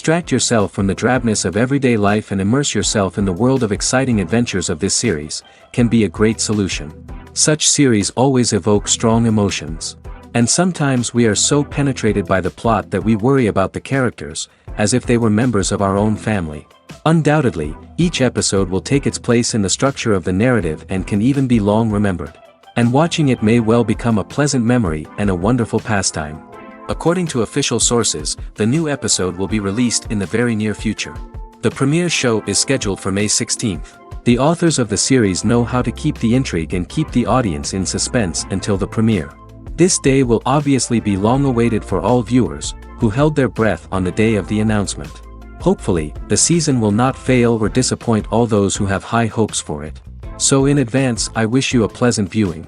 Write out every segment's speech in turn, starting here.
Distract yourself from the drabness of everyday life and immerse yourself in the world of exciting adventures of this series, can be a great solution. Such series always evoke strong emotions. And sometimes we are so penetrated by the plot that we worry about the characters, as if they were members of our own family. Undoubtedly, each episode will take its place in the structure of the narrative and can even be long remembered. And watching it may well become a pleasant memory and a wonderful pastime. According to official sources, the new episode will be released in the very near future. The premiere show is scheduled for May 16th. The authors of the series know how to keep the intrigue and keep the audience in suspense until the premiere. This day will obviously be long awaited for all viewers, who held their breath on the day of the announcement. Hopefully, the season will not fail or disappoint all those who have high hopes for it. So in advance, I wish you a pleasant viewing.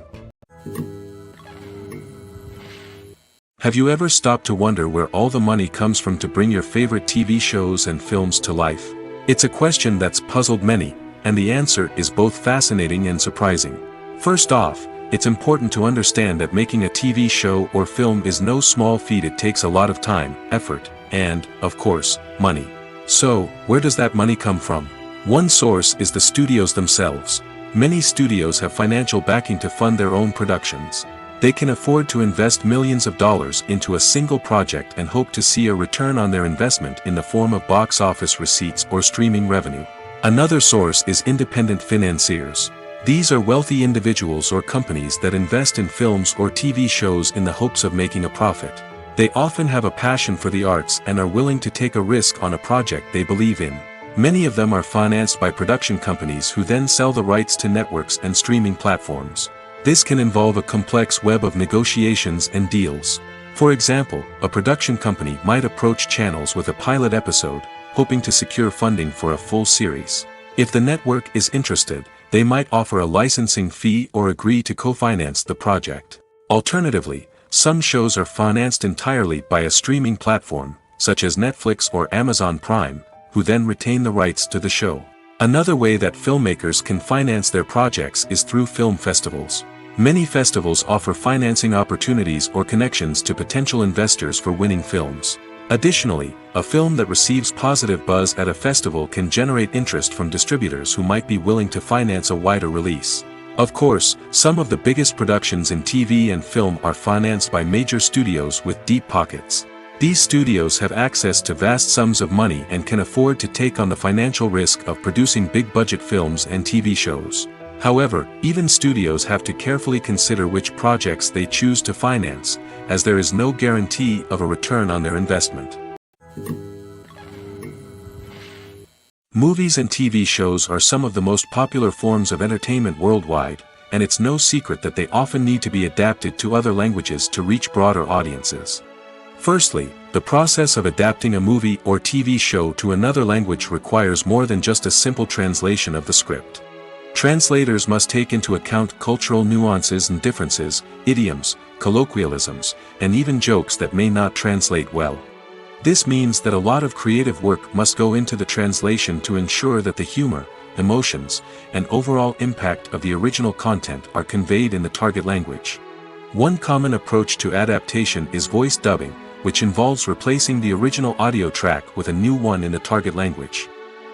Have you ever stopped to wonder where all the money comes from to bring your favorite TV shows and films to life? It's a question that's puzzled many, and the answer is both fascinating and surprising. First off, it's important to understand that making a TV show or film is no small feat. It takes a lot of time, effort, and, of course, money. So, where does that money come from? One source is the studios themselves. Many studios have financial backing to fund their own productions. They can afford to invest millions of dollars into a single project and hope to see a return on their investment in the form of box office receipts or streaming revenue. Another source is independent financiers. These are wealthy individuals or companies that invest in films or TV shows in the hopes of making a profit. They often have a passion for the arts and are willing to take a risk on a project they believe in. Many of them are financed by production companies who then sell the rights to networks and streaming platforms. This can involve a complex web of negotiations and deals. For example, a production company might approach channels with a pilot episode, hoping to secure funding for a full series. If the network is interested, they might offer a licensing fee or agree to co-finance the project. Alternatively, some shows are financed entirely by a streaming platform, such as Netflix or Amazon Prime, who then retain the rights to the show. Another way that filmmakers can finance their projects is through film festivals. Many festivals offer financing opportunities or connections to potential investors for winning films. Additionally, a film that receives positive buzz at a festival can generate interest from distributors who might be willing to finance a wider release. Of course, some of the biggest productions in TV and film are financed by major studios with deep pockets. These studios have access to vast sums of money and can afford to take on the financial risk of producing big-budget films and TV shows. However, even studios have to carefully consider which projects they choose to finance, as there is no guarantee of a return on their investment. Movies and TV shows are some of the most popular forms of entertainment worldwide, and it's no secret that they often need to be adapted to other languages to reach broader audiences. Firstly, the process of adapting a movie or TV show to another language requires more than just a simple translation of the script. Translators must take into account cultural nuances and differences, idioms, colloquialisms, and even jokes that may not translate well. This means that a lot of creative work must go into the translation to ensure that the humor, emotions, and overall impact of the original content are conveyed in the target language. One common approach to adaptation is voice dubbing, which involves replacing the original audio track with a new one in the target language.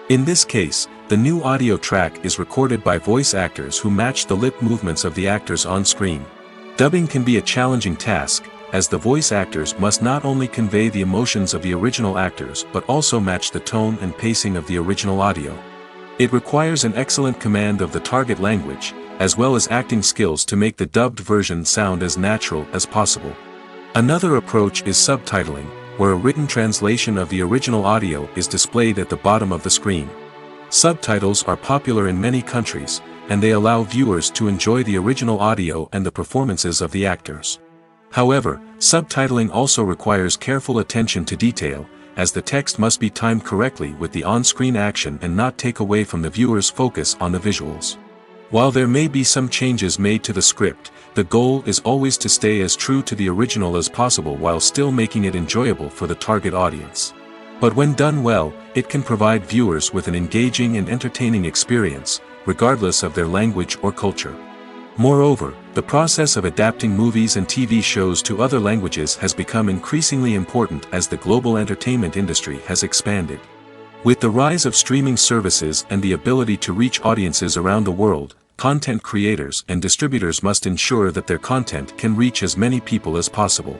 In this case, the new audio track is recorded by voice actors who match the lip movements of the actors on screen. Dubbing can be a challenging task, as the voice actors must not only convey the emotions of the original actors but also match the tone and pacing of the original audio. It requires an excellent command of the target language, as well as acting skills to make the dubbed version sound as natural as possible. Another approach is subtitling, where a written translation of the original audio is displayed at the bottom of the screen. Subtitles are popular in many countries, and they allow viewers to enjoy the original audio and the performances of the actors. However, subtitling also requires careful attention to detail, as the text must be timed correctly with the on-screen action and not take away from the viewer's focus on the visuals. While there may be some changes made to the script, the goal is always to stay as true to the original as possible while still making it enjoyable for the target audience. But when done well, it can provide viewers with an engaging and entertaining experience, regardless of their language or culture. Moreover, the process of adapting movies and TV shows to other languages has become increasingly important as the global entertainment industry has expanded. With the rise of streaming services and the ability to reach audiences around the world, content creators and distributors must ensure that their content can reach as many people as possible.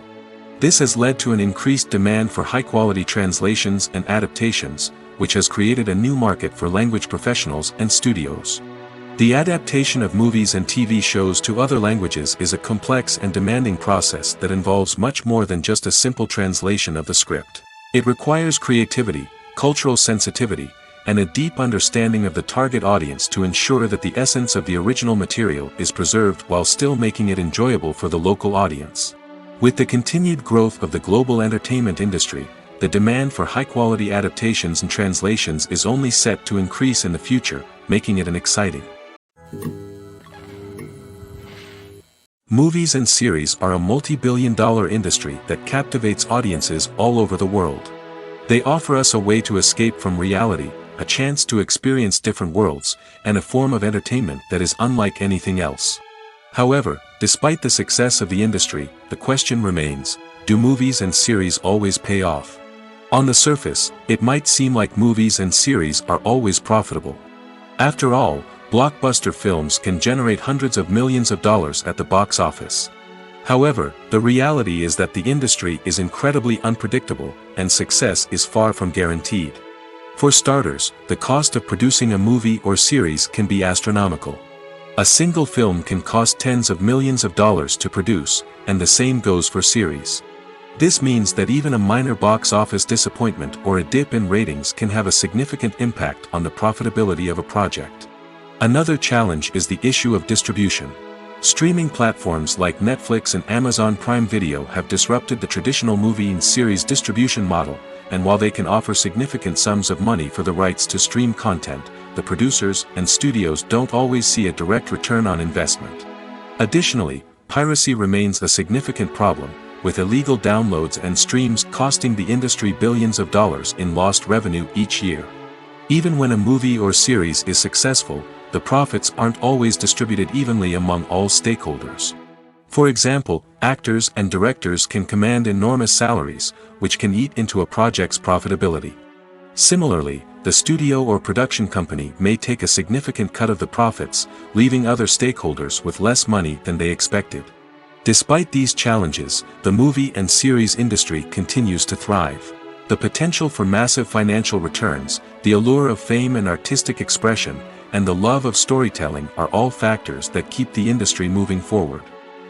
This has led to an increased demand for high-quality translations and adaptations, which has created a new market for language professionals and studios. The adaptation of movies and TV shows to other languages is a complex and demanding process that involves much more than just a simple translation of the script. It requires creativity, cultural sensitivity, and a deep understanding of the target audience to ensure that the essence of the original material is preserved while still making it enjoyable for the local audience. With the continued growth of the global entertainment industry, the demand for high-quality adaptations and translations is only set to increase in the future, making it an exciting. Movies and series are a multi-billion-dollar industry that captivates audiences all over the world. They offer us a way to escape from reality, a chance to experience different worlds, and a form of entertainment that is unlike anything else. However, despite the success of the industry, the question remains, do movies and series always pay off? On the surface, it might seem like movies and series are always profitable. After all, blockbuster films can generate hundreds of millions of dollars at the box office. However, the reality is that the industry is incredibly unpredictable, and success is far from guaranteed. For starters, the cost of producing a movie or series can be astronomical. A single film can cost tens of millions of dollars to produce, and the same goes for series. This means that even a minor box office disappointment or a dip in ratings can have a significant impact on the profitability of a project. Another challenge is the issue of distribution. Streaming platforms like Netflix and Amazon Prime Video have disrupted the traditional movie and series distribution model, and while they can offer significant sums of money for the rights to stream content, the producers and studios don't always see a direct return on investment. Additionally, piracy remains a significant problem, with illegal downloads and streams costing the industry billions of dollars in lost revenue each year. Even when a movie or series is successful, the profits aren't always distributed evenly among all stakeholders. For example, actors and directors can command enormous salaries, which can eat into a project's profitability. Similarly, the studio or production company may take a significant cut of the profits, leaving other stakeholders with less money than they expected. Despite these challenges, the movie and series industry continues to thrive. The potential for massive financial returns, the allure of fame and artistic expression, and the love of storytelling are all factors that keep the industry moving forward.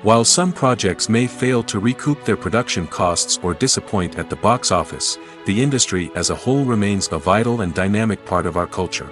While some projects may fail to recoup their production costs or disappoint at the box office, the industry as a whole remains a vital and dynamic part of our culture.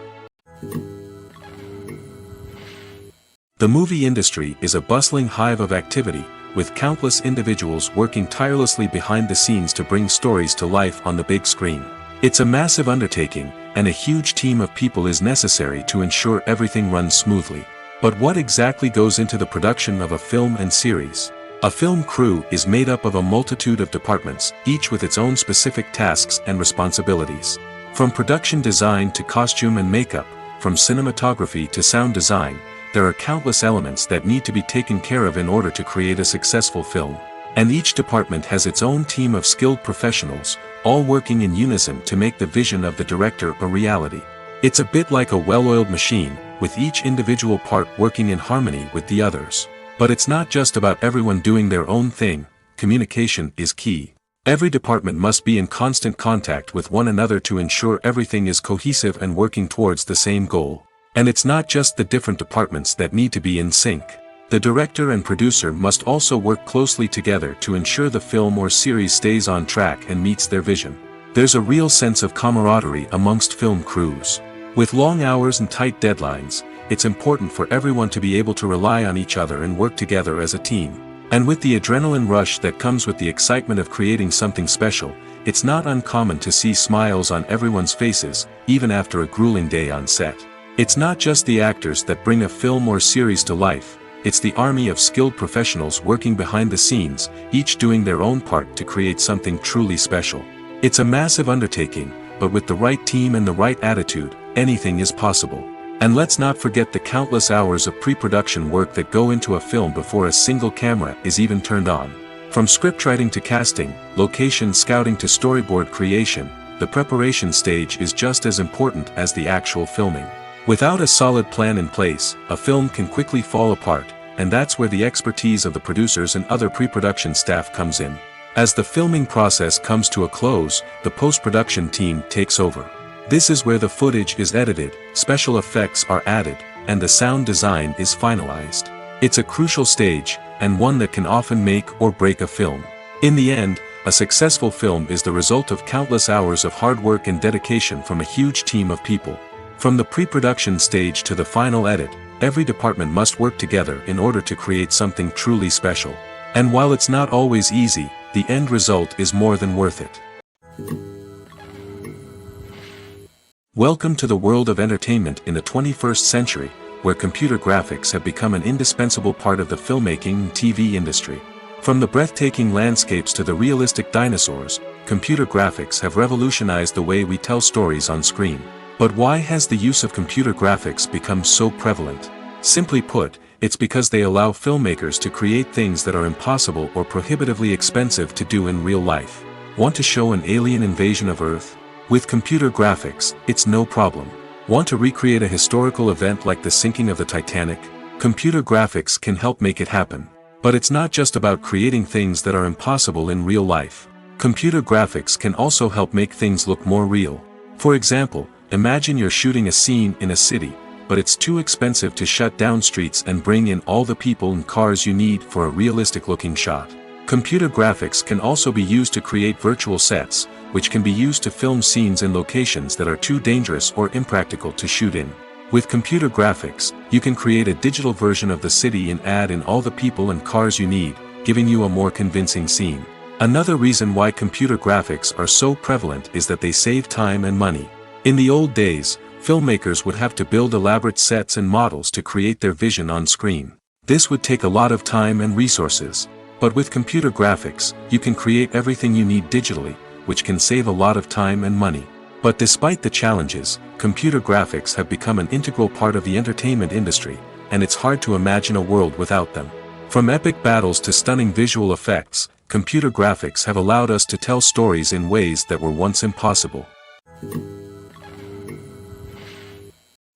The movie industry is a bustling hive of activity, with countless individuals working tirelessly behind the scenes to bring stories to life on the big screen. It's a massive undertaking, and a huge team of people is necessary to ensure everything runs smoothly. But what exactly goes into the production of a film and series? A film crew is made up of a multitude of departments, each with its own specific tasks and responsibilities. From production design to costume and makeup, from cinematography to sound design, there are countless elements that need to be taken care of in order to create a successful film. And each department has its own team of skilled professionals, all working in unison to make the vision of the director a reality. It's a bit like a well-oiled machine, with each individual part working in harmony with the others. But it's not just about everyone doing their own thing, communication is key. Every department must be in constant contact with one another to ensure everything is cohesive and working towards the same goal. And it's not just the different departments that need to be in sync. The director and producer must also work closely together to ensure the film or series stays on track and meets their vision. There's a real sense of camaraderie amongst film crews. With long hours and tight deadlines, it's important for everyone to be able to rely on each other and work together as a team. And with the adrenaline rush that comes with the excitement of creating something special, it's not uncommon to see smiles on everyone's faces, even after a grueling day on set. It's not just the actors that bring a film or series to life, it's the army of skilled professionals working behind the scenes, each doing their own part to create something truly special. It's a massive undertaking, but with the right team and the right attitude, anything is possible. And let's not forget the countless hours of pre-production work that go into a film before a single camera is even turned on. From scriptwriting to casting, location scouting to storyboard creation, the preparation stage is just as important as the actual filming. Without a solid plan in place, a film can quickly fall apart, and that's where the expertise of the producers and other pre-production staff comes in. As the filming process comes to a close, the post-production team takes over. This is where the footage is edited, special effects are added, and the sound design is finalized. It's a crucial stage, and one that can often make or break a film. In the end, a successful film is the result of countless hours of hard work and dedication from a huge team of people. From the pre-production stage to the final edit, every department must work together in order to create something truly special. And while it's not always easy, the end result is more than worth it. Welcome to the world of entertainment in the 21st century, where computer graphics have become an indispensable part of the filmmaking and TV industry. From the breathtaking landscapes to the realistic dinosaurs, computer graphics have revolutionized the way we tell stories on screen. But why has the use of computer graphics become so prevalent? Simply put, it's because they allow filmmakers to create things that are impossible or prohibitively expensive to do in real life. Want to show an alien invasion of Earth? With computer graphics, it's no problem. Want to recreate a historical event like the sinking of the Titanic? Computer graphics can help make it happen. But it's not just about creating things that are impossible in real life. Computer graphics can also help make things look more real. For example, imagine you're shooting a scene in a city, but it's too expensive to shut down streets and bring in all the people and cars you need for a realistic-looking shot. Computer graphics can also be used to create virtual sets, which can be used to film scenes in locations that are too dangerous or impractical to shoot in. With computer graphics, you can create a digital version of the city and add in all the people and cars you need, giving you a more convincing scene. Another reason why computer graphics are so prevalent is that they save time and money. In the old days, filmmakers would have to build elaborate sets and models to create their vision on screen. This would take a lot of time and resources. But with computer graphics, you can create everything you need digitally, which can save a lot of time and money. But despite the challenges, computer graphics have become an integral part of the entertainment industry, and it's hard to imagine a world without them. From epic battles to stunning visual effects, computer graphics have allowed us to tell stories in ways that were once impossible.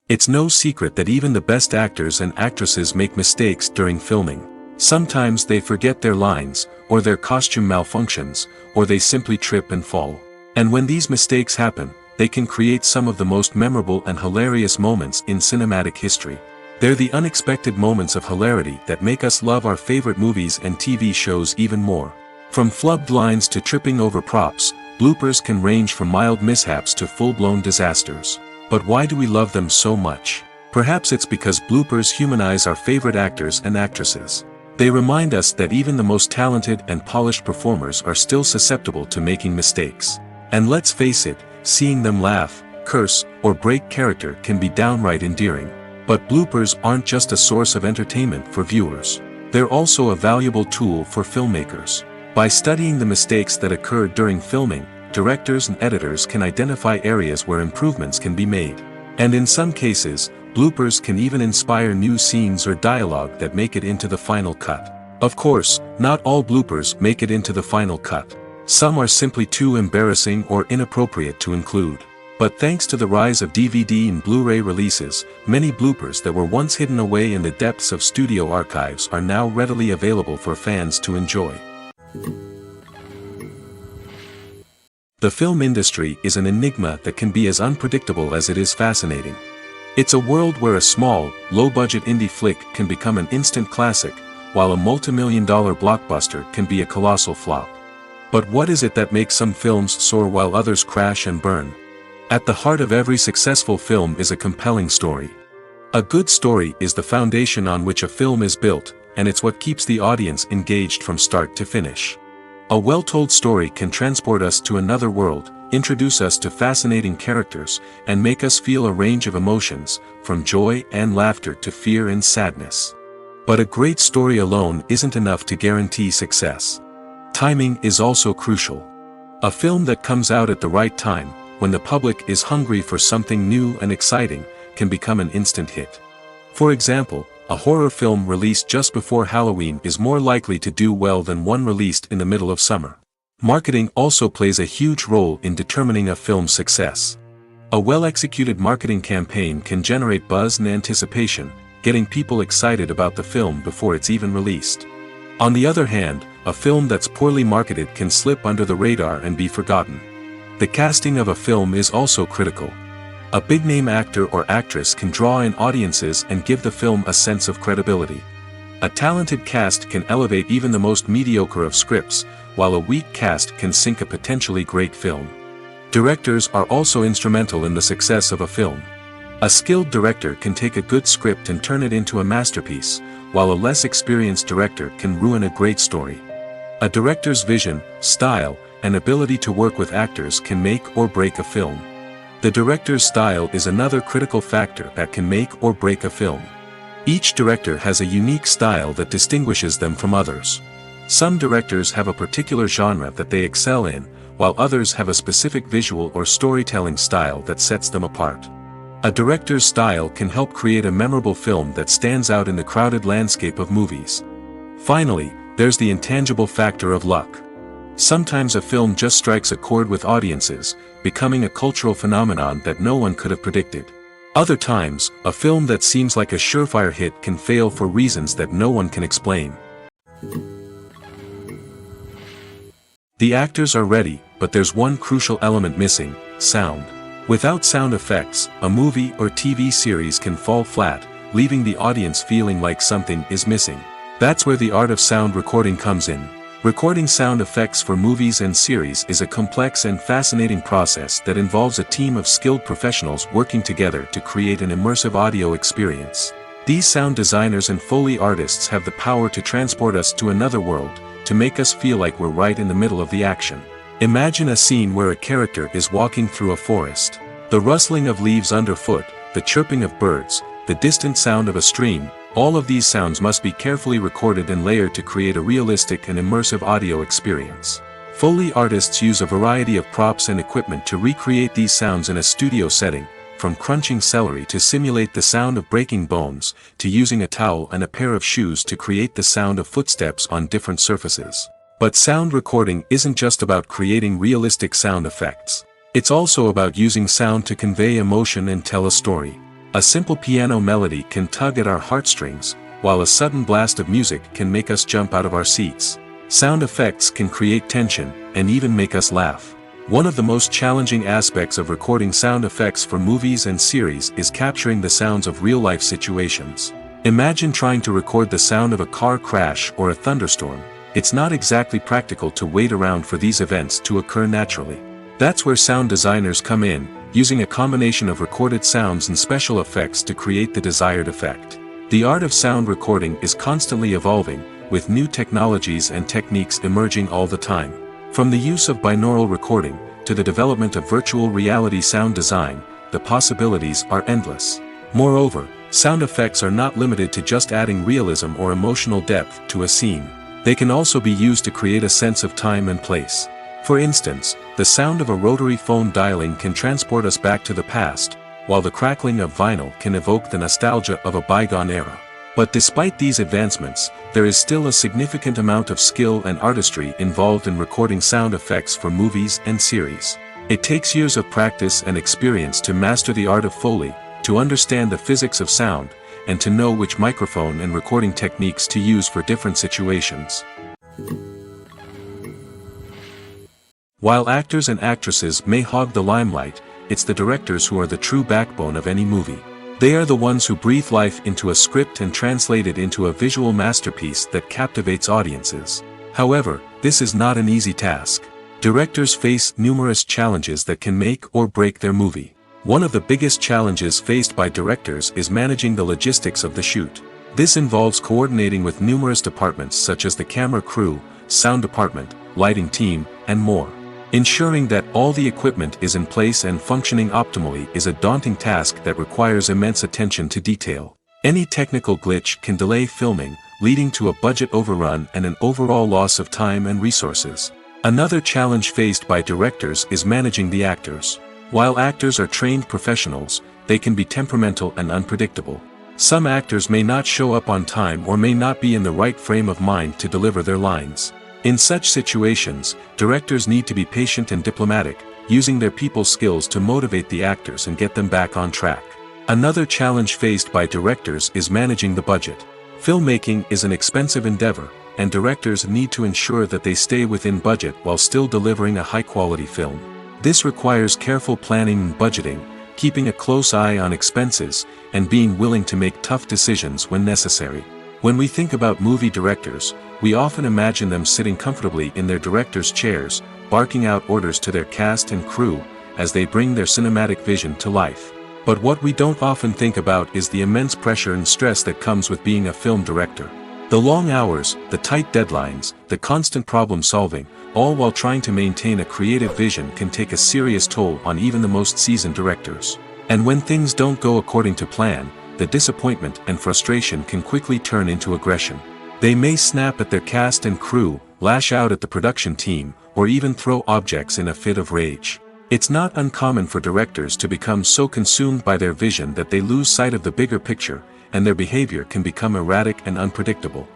It's no secret that even the best actors and actresses make mistakes during filming. Sometimes they forget their lines, or their costume malfunctions, or they simply trip and fall. And when these mistakes happen, they can create some of the most memorable and hilarious moments in cinematic history. They're the unexpected moments of hilarity that make us love our favorite movies and TV shows even more. From flubbed lines to tripping over props, bloopers can range from mild mishaps to full-blown disasters. But why do we love them so much? Perhaps it's because bloopers humanize our favorite actors and actresses. They remind us that even the most talented and polished performers are still susceptible to making mistakes. And let's face it, seeing them laugh, curse, or break character can be downright endearing. But bloopers aren't just a source of entertainment for viewers. They're also a valuable tool for filmmakers. By studying the mistakes that occurred during filming, directors and editors can identify areas where improvements can be made. And in some cases, bloopers can even inspire new scenes or dialogue that make it into the final cut. Of course, not all bloopers make it into the final cut. Some are simply too embarrassing or inappropriate to include. But thanks to the rise of DVD and Blu-ray releases, many bloopers that were once hidden away in the depths of studio archives are now readily available for fans to enjoy. The film industry is an enigma that can be as unpredictable as it is fascinating. It's a world where a small, low-budget indie flick can become an instant classic, while a multi-million-dollar blockbuster can be a colossal flop. But what is it that makes some films soar while others crash and burn? At the heart of every successful film is a compelling story. A good story is the foundation on which a film is built, and it's what keeps the audience engaged from start to finish. A well-told story can transport us to another world, introduce us to fascinating characters, and make us feel a range of emotions, from joy and laughter to fear and sadness. But a great story alone isn't enough to guarantee success. Timing is also crucial. A film that comes out at the right time, when the public is hungry for something new and exciting, can become an instant hit. For example, a horror film released just before Halloween is more likely to do well than one released in the middle of summer. Marketing also plays a huge role in determining a film's success. A well-executed marketing campaign can generate buzz and anticipation, getting people excited about the film before it's even released. On the other hand, a film that's poorly marketed can slip under the radar and be forgotten. The casting of a film is also critical. A big-name actor or actress can draw in audiences and give the film a sense of credibility. A talented cast can elevate even the most mediocre of scripts, while a weak cast can sink a potentially great film. Directors are also instrumental in the success of a film. A skilled director can take a good script and turn it into a masterpiece, while a less experienced director can ruin a great story. A director's vision, style, and ability to work with actors can make or break a film. The director's style is another critical factor that can make or break a film. Each director has a unique style that distinguishes them from others. Some directors have a particular genre that they excel in, while others have a specific visual or storytelling style that sets them apart. A director's style can help create a memorable film that stands out in the crowded landscape of movies. Finally, there's the intangible factor of luck. Sometimes a film just strikes a chord with audiences, becoming a cultural phenomenon that no one could have predicted. Other times, a film that seems like a surefire hit can fail for reasons that no one can explain. The actors are ready, but there's one crucial element missing: sound. Without sound effects, a movie or TV series can fall flat, leaving the audience feeling like something is missing. That's where the art of sound recording comes in. Recording sound effects for movies and series is a complex and fascinating process that involves a team of skilled professionals working together to create an immersive audio experience. These sound designers and Foley artists have the power to transport us to another world, to make us feel like we're right in the middle of the action. Imagine a scene where a character is walking through a forest. The rustling of leaves underfoot, the chirping of birds, the distant sound of a stream, all of these sounds must be carefully recorded and layered to create a realistic and immersive audio experience. Foley artists use a variety of props and equipment to recreate these sounds in a studio setting, from crunching celery to simulate the sound of breaking bones, to using a towel and a pair of shoes to create the sound of footsteps on different surfaces. But sound recording isn't just about creating realistic sound effects. It's also about using sound to convey emotion and tell a story. A simple piano melody can tug at our heartstrings, while a sudden blast of music can make us jump out of our seats. Sound effects can create tension, and even make us laugh. One of the most challenging aspects of recording sound effects for movies and series is capturing the sounds of real-life situations. Imagine trying to record the sound of a car crash or a thunderstorm. It's not exactly practical to wait around for these events to occur naturally. That's where sound designers come in, using a combination of recorded sounds and special effects to create the desired effect. The art of sound recording is constantly evolving, with new technologies and techniques emerging all the time. From the use of binaural recording, to the development of virtual reality sound design, the possibilities are endless. Moreover, sound effects are not limited to just adding realism or emotional depth to a scene. They can also be used to create a sense of time and place. For instance, the sound of a rotary phone dialing can transport us back to the past, while the crackling of vinyl can evoke the nostalgia of a bygone era. But despite these advancements, there is still a significant amount of skill and artistry involved in recording sound effects for movies and series. It takes years of practice and experience to master the art of Foley, to understand the physics of sound, and to know which microphone and recording techniques to use for different situations. While actors and actresses may hog the limelight, it's the directors who are the true backbone of any movie. They are the ones who breathe life into a script and translate it into a visual masterpiece that captivates audiences. However, this is not an easy task. Directors face numerous challenges that can make or break their movie. One of the biggest challenges faced by directors is managing the logistics of the shoot. This involves coordinating with numerous departments such as the camera crew, sound department, lighting team, and more. Ensuring that all the equipment is in place and functioning optimally is a daunting task that requires immense attention to detail. Any technical glitch can delay filming, leading to a budget overrun and an overall loss of time and resources. Another challenge faced by directors is managing the actors. While actors are trained professionals, they can be temperamental and unpredictable. Some actors may not show up on time or may not be in the right frame of mind to deliver their lines. In such situations, directors need to be patient and diplomatic, using their people skills to motivate the actors and get them back on track. Another challenge faced by directors is managing the budget. Filmmaking is an expensive endeavor, and directors need to ensure that they stay within budget while still delivering a high-quality film. This requires careful planning and budgeting, keeping a close eye on expenses, and being willing to make tough decisions when necessary. When we think about movie directors, we often imagine them sitting comfortably in their director's chairs, barking out orders to their cast and crew, as they bring their cinematic vision to life. But what we don't often think about is the immense pressure and stress that comes with being a film director. The long hours, the tight deadlines, the constant problem solving, all while trying to maintain a creative vision can take a serious toll on even the most seasoned directors. And when things don't go according to plan, the disappointment and frustration can quickly turn into aggression. They may snap at their cast and crew, lash out at the production team, or even throw objects in a fit of rage. It's not uncommon for directors to become so consumed by their vision that they lose sight of the bigger picture, and their behavior can become erratic and unpredictable.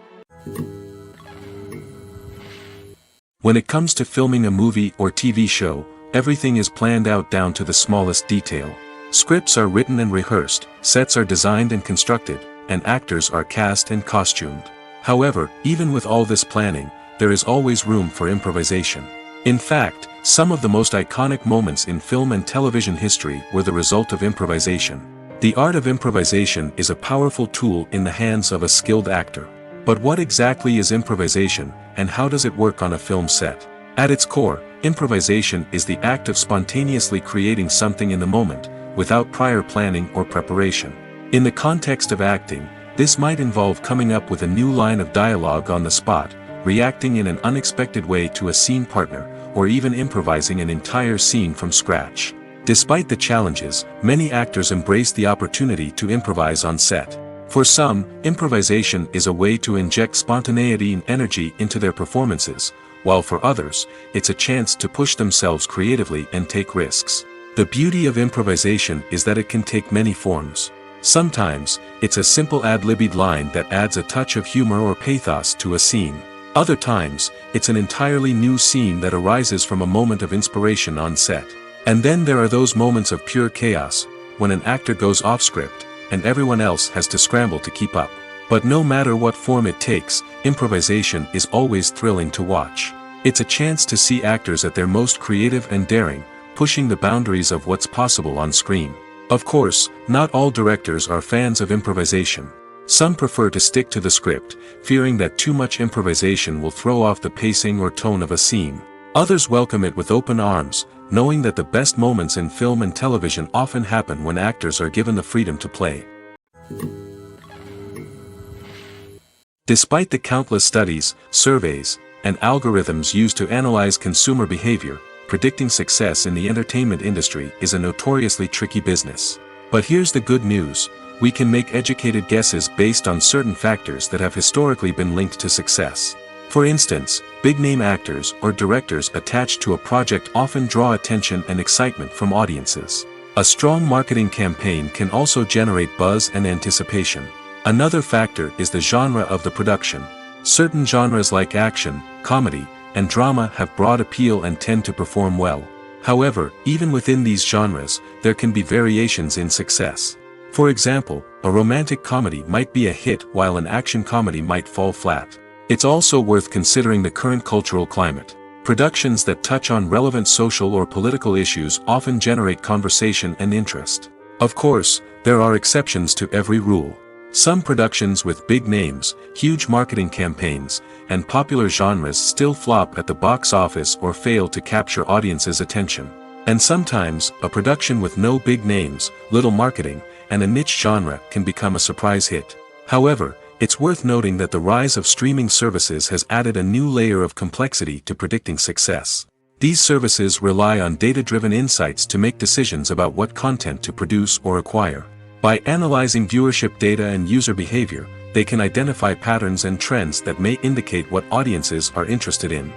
When it comes to filming a movie or TV show, everything is planned out down to the smallest detail. Scripts are written and rehearsed, sets are designed and constructed, and actors are cast and costumed. However, even with all this planning, there is always room for improvisation. In fact, some of the most iconic moments in film and television history were the result of improvisation. The art of improvisation is a powerful tool in the hands of a skilled actor. But what exactly is improvisation, and how does it work on a film set? At its core, improvisation is the act of spontaneously creating something in the moment, without prior planning or preparation. In the context of acting, this might involve coming up with a new line of dialogue on the spot, reacting in an unexpected way to a scene partner, or even improvising an entire scene from scratch. Despite the challenges, many actors embrace the opportunity to improvise on set. For some, improvisation is a way to inject spontaneity and energy into their performances, while for others, it's a chance to push themselves creatively and take risks. The beauty of improvisation is that it can take many forms. Sometimes, it's a simple ad-libbed line that adds a touch of humor or pathos to a scene. Other times, it's an entirely new scene that arises from a moment of inspiration on set. And then there are those moments of pure chaos, when an actor goes off script, and everyone else has to scramble to keep up. But no matter what form it takes, improvisation is always thrilling to watch. It's a chance to see actors at their most creative and daring, pushing the boundaries of what's possible on screen. Of course, not all directors are fans of improvisation. Some prefer to stick to the script, fearing that too much improvisation will throw off the pacing or tone of a scene. Others welcome it with open arms, knowing that the best moments in film and television often happen when actors are given the freedom to play. Despite the countless studies, surveys, and algorithms used to analyze consumer behavior, predicting success in the entertainment industry is a notoriously tricky business. But here's the good news: we can make educated guesses based on certain factors that have historically been linked to success. For instance, big-name actors or directors attached to a project often draw attention and excitement from audiences. A strong marketing campaign can also generate buzz and anticipation. Another factor is the genre of the production. Certain genres like action, comedy, and drama have broad appeal and tend to perform well. However, even within these genres, there can be variations in success. For example, a romantic comedy might be a hit while an action comedy might fall flat. It's also worth considering the current cultural climate. Productions that touch on relevant social or political issues often generate conversation and interest. Of course, there are exceptions to every rule. Some productions with big names, huge marketing campaigns, and popular genres still flop at the box office or fail to capture audiences' attention. And sometimes, a production with no big names, little marketing, and a niche genre can become a surprise hit. However, it's worth noting that the rise of streaming services has added a new layer of complexity to predicting success. These services rely on data-driven insights to make decisions about what content to produce or acquire. By analyzing viewership data and user behavior, they can identify patterns and trends that may indicate what audiences are interested in.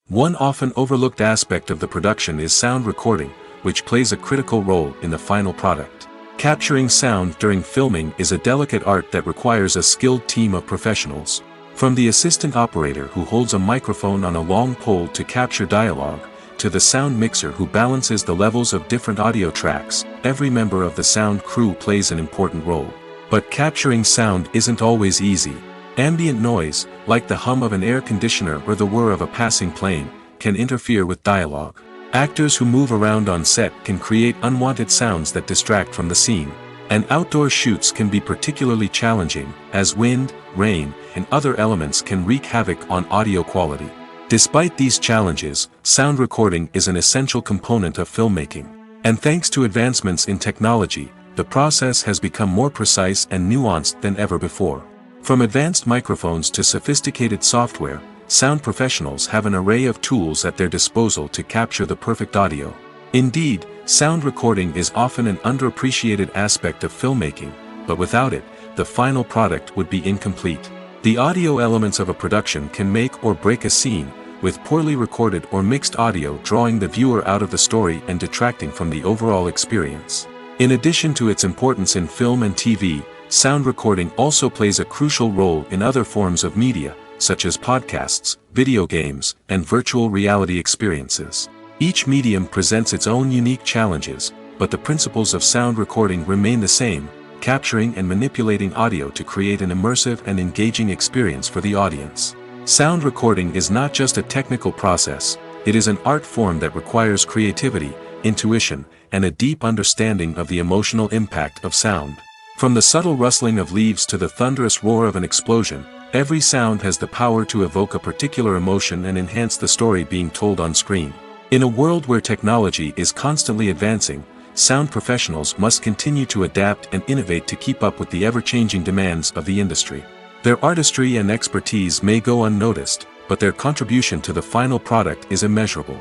One often overlooked aspect of the production is sound recording, which plays a critical role in the final product. Capturing sound during filming is a delicate art that requires a skilled team of professionals. From the assistant operator who holds a microphone on a long pole to capture dialogue, to the sound mixer who balances the levels of different audio tracks, every member of the sound crew plays an important role. But capturing sound isn't always easy. Ambient noise, like the hum of an air conditioner or the whir of a passing plane, can interfere with dialogue. Actors who move around on set can create unwanted sounds that distract from the scene. And outdoor shoots can be particularly challenging, as wind, rain, and other elements can wreak havoc on audio quality. Despite these challenges, sound recording is an essential component of filmmaking. And thanks to advancements in technology, the process has become more precise and nuanced than ever before. From advanced microphones to sophisticated software, sound professionals have an array of tools at their disposal to capture the perfect audio. Indeed, sound recording is often an underappreciated aspect of filmmaking, but without it, the final product would be incomplete. The audio elements of a production can make or break a scene, with poorly recorded or mixed audio drawing the viewer out of the story and detracting from the overall experience. In addition to its importance in film and TV, sound recording also plays a crucial role in other forms of media, such as podcasts, video games, and virtual reality experiences. Each medium presents its own unique challenges, but the principles of sound recording remain the same: capturing and manipulating audio to create an immersive and engaging experience for the audience. Sound recording is not just a technical process, it is an art form that requires creativity, intuition, and a deep understanding of the emotional impact of sound. From the subtle rustling of leaves to the thunderous roar of an explosion, every sound has the power to evoke a particular emotion and enhance the story being told on screen. In a world where technology is constantly advancing, sound professionals must continue to adapt and innovate to keep up with the ever-changing demands of the industry. Their artistry and expertise may go unnoticed, but their contribution to the final product is immeasurable.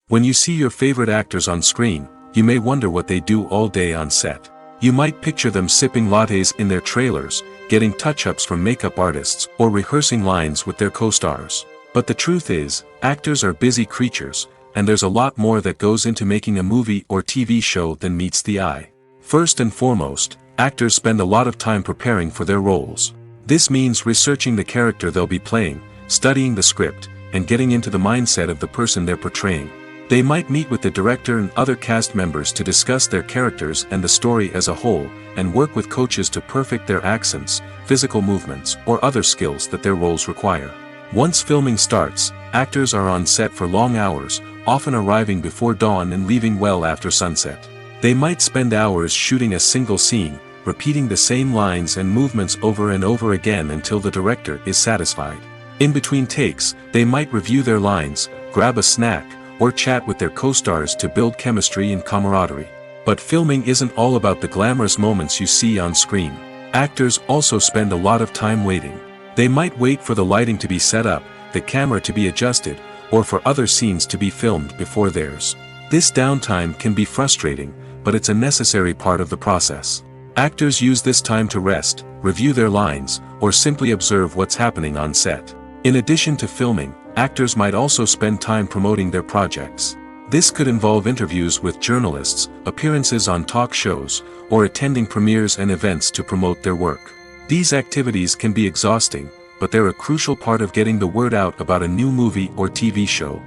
When you see your favorite actors on screen, you may wonder what they do all day on set. You might picture them sipping lattes in their trailers, getting touch-ups from makeup artists, or rehearsing lines with their co-stars. But the truth is, actors are busy creatures, and there's a lot more that goes into making a movie or TV show than meets the eye. First and foremost, actors spend a lot of time preparing for their roles. This means researching the character they'll be playing, studying the script, and getting into the mindset of the person they're portraying. They might meet with the director and other cast members to discuss their characters and the story as a whole, and work with coaches to perfect their accents, physical movements, or other skills that their roles require. Once filming starts, actors are on set for long hours, often arriving before dawn and leaving well after sunset. They might spend hours shooting a single scene, repeating the same lines and movements over and over again until the director is satisfied. In between takes, they might review their lines, grab a snack, or chat with their co-stars to build chemistry and camaraderie. But filming isn't all about the glamorous moments you see on screen. Actors also spend a lot of time waiting. They might wait for the lighting to be set up, the camera to be adjusted, or for other scenes to be filmed before theirs. This downtime can be frustrating, but it's a necessary part of the process. Actors use this time to rest, review their lines, or simply observe what's happening on set. In addition to filming, actors might also spend time promoting their projects. This could involve interviews with journalists, appearances on talk shows, or attending premieres and events to promote their work. These activities can be exhausting, but they're a crucial part of getting the word out about a new movie or TV show.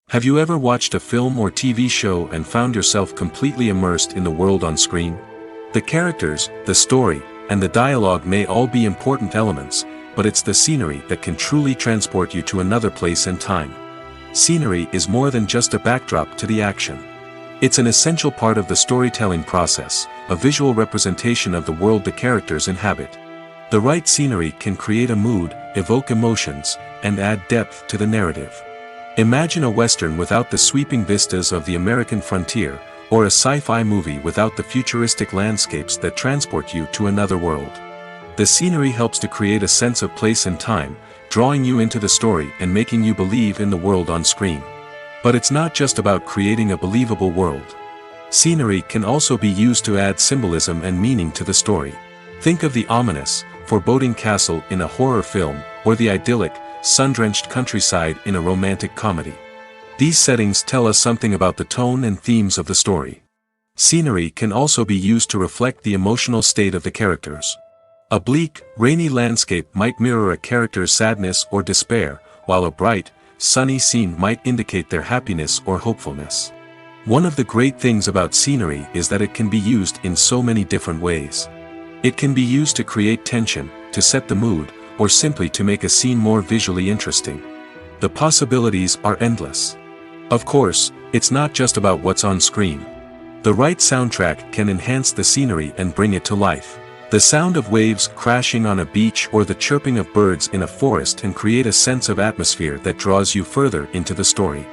Have you ever watched a film or TV show and found yourself completely immersed in the world on screen? The characters, the story, and the dialogue may all be important elements, but it's the scenery that can truly transport you to another place and time. Scenery is more than just a backdrop to the action. It's an essential part of the storytelling process, a visual representation of the world the characters inhabit. The right scenery can create a mood, evoke emotions, and add depth to the narrative. Imagine a Western without the sweeping vistas of the American frontier, or a sci-fi movie without the futuristic landscapes that transport you to another world. The scenery helps to create a sense of place and time, drawing you into the story and making you believe in the world on screen. But it's not just about creating a believable world. Scenery can also be used to add symbolism and meaning to the story. Think of the ominous, foreboding castle in a horror film, or the idyllic, sun-drenched countryside in a romantic comedy. These settings tell us something about the tone and themes of the story. Scenery can also be used to reflect the emotional state of the characters. A bleak, rainy landscape might mirror a character's sadness or despair, while a bright, sunny scene might indicate their happiness or hopefulness. One of the great things about scenery is that it can be used in so many different ways. It can be used to create tension, to set the mood, or simply to make a scene more visually interesting. The possibilities are endless. Of course, it's not just about what's on screen. The right soundtrack can enhance the scenery and bring it to life. The sound of waves crashing on a beach or the chirping of birds in a forest can create a sense of atmosphere that draws you further into the story.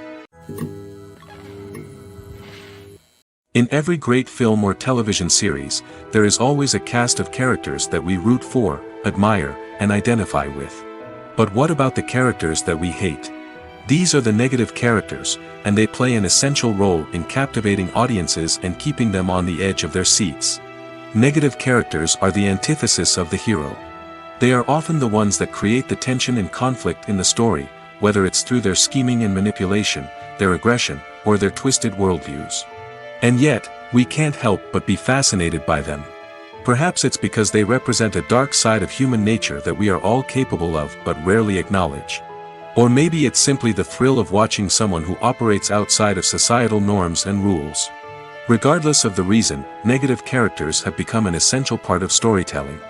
In every great film or television series, there is always a cast of characters that we root for, admire, and identify with. But what about the characters that we hate? These are the negative characters, and they play an essential role in captivating audiences and keeping them on the edge of their seats. Negative characters are the antithesis of the hero. They are often the ones that create the tension and conflict in the story, whether it's through their scheming and manipulation, their aggression, or their twisted worldviews. And yet, we can't help but be fascinated by them. Perhaps it's because they represent a dark side of human nature that we are all capable of but rarely acknowledge. Or maybe it's simply the thrill of watching someone who operates outside of societal norms and rules. Regardless of the reason, negative characters have become an essential part of storytelling.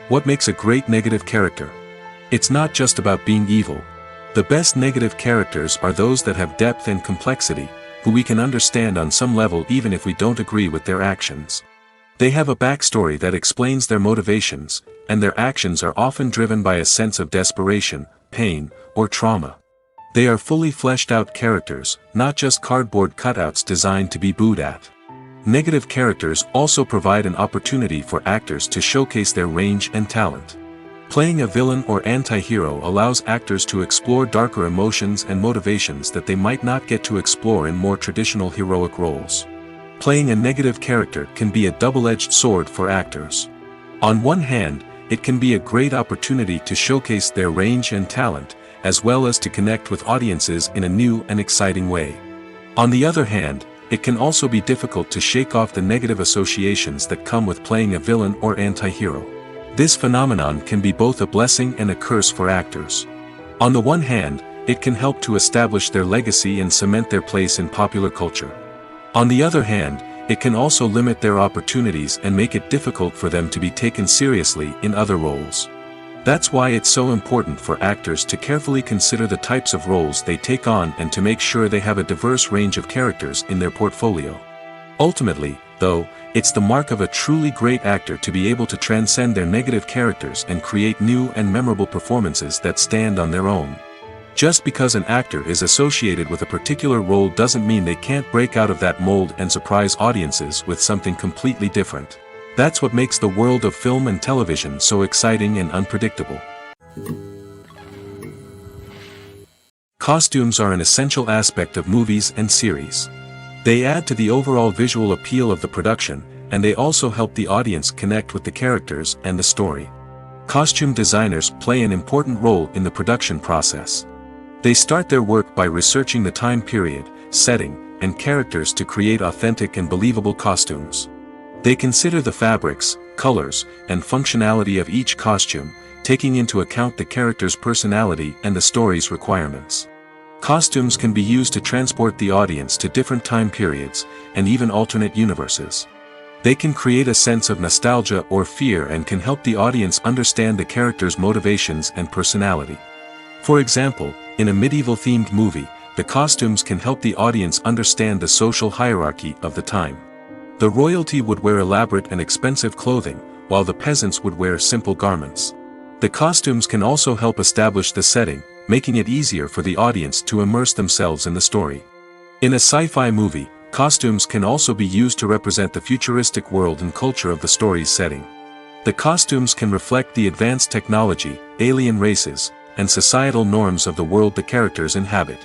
What makes a great negative character? It's not just about being evil. The best negative characters are those that have depth and complexity, who we can understand on some level even if we don't agree with their actions. They have a backstory that explains their motivations, and their actions are often driven by a sense of desperation, pain, or trauma. They are fully fleshed out characters, not just cardboard cutouts designed to be booed at. Negative characters also provide an opportunity for actors to showcase their range and talent. Playing a villain or anti-hero allows actors to explore darker emotions and motivations that they might not get to explore in more traditional heroic roles. Playing a negative character can be a double-edged sword for actors. On one hand, it can be a great opportunity to showcase their range and talent, as well as to connect with audiences in a new and exciting way. On the other hand, it can also be difficult to shake off the negative associations that come with playing a villain or anti-hero. This phenomenon can be both a blessing and a curse for actors. On the one hand, it can help to establish their legacy and cement their place in popular culture. On the other hand, it can also limit their opportunities and make it difficult for them to be taken seriously in other roles. That's why it's so important for actors to carefully consider the types of roles they take on and to make sure they have a diverse range of characters in their portfolio. Ultimately, though, it's the mark of a truly great actor to be able to transcend their negative characters and create new and memorable performances that stand on their own. Just because an actor is associated with a particular role doesn't mean they can't break out of that mold and surprise audiences with something completely different. That's what makes the world of film and television so exciting and unpredictable. Costumes are an essential aspect of movies and series. They add to the overall visual appeal of the production, and they also help the audience connect with the characters and the story. Costume designers play an important role in the production process. They start their work by researching the time period, setting, and characters to create authentic and believable costumes. They consider the fabrics, colors, and functionality of each costume, taking into account the character's personality and the story's requirements. Costumes can be used to transport the audience to different time periods, and even alternate universes. They can create a sense of nostalgia or fear and can help the audience understand the character's motivations and personality. For example, in a medieval-themed movie, the costumes can help the audience understand the social hierarchy of the time. The royalty would wear elaborate and expensive clothing, while the peasants would wear simple garments. The costumes can also help establish the setting, making it easier for the audience to immerse themselves in the story. In a sci-fi movie, costumes can also be used to represent the futuristic world and culture of the story's setting. The costumes can reflect the advanced technology, alien races, and societal norms of the world the characters inhabit.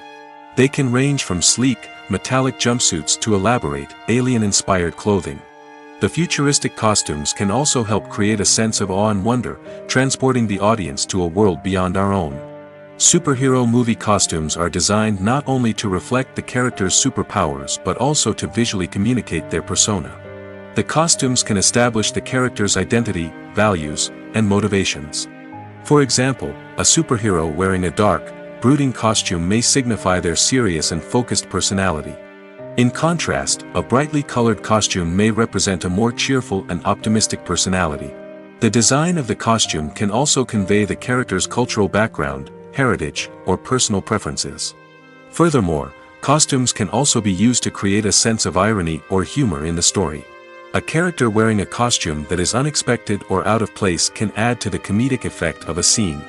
They can range from sleek, metallic jumpsuits to elaborate, alien-inspired clothing. The futuristic costumes can also help create a sense of awe and wonder, transporting the audience to a world beyond our own. Superhero movie costumes are designed not only to reflect the character's superpowers but also to visually communicate their persona. The costumes can establish the character's identity, values, and motivations. For example, a superhero wearing a dark, brooding costume may signify their serious and focused personality. In contrast, a brightly colored costume may represent a more cheerful and optimistic personality. The design of the costume can also convey the character's cultural background, heritage, or personal preferences. Furthermore, costumes can also be used to create a sense of irony or humor in the story. A character wearing a costume that is unexpected or out of place can add to the comedic effect of a scene.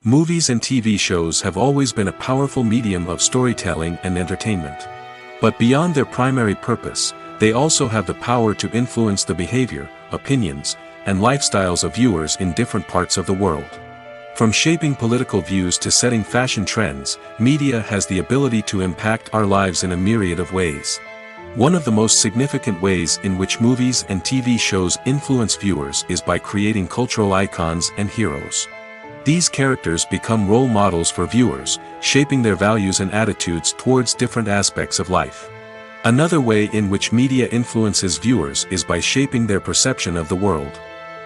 Movies and TV shows have always been a powerful medium of storytelling and entertainment. But beyond their primary purpose, they also have the power to influence the behavior, opinions, and lifestyles of viewers in different parts of the world. From shaping political views to setting fashion trends, media has the ability to impact our lives in a myriad of ways. One of the most significant ways in which movies and TV shows influence viewers is by creating cultural icons and heroes. These characters become role models for viewers, shaping their values and attitudes towards different aspects of life. Another way in which media influences viewers is by shaping their perception of the world.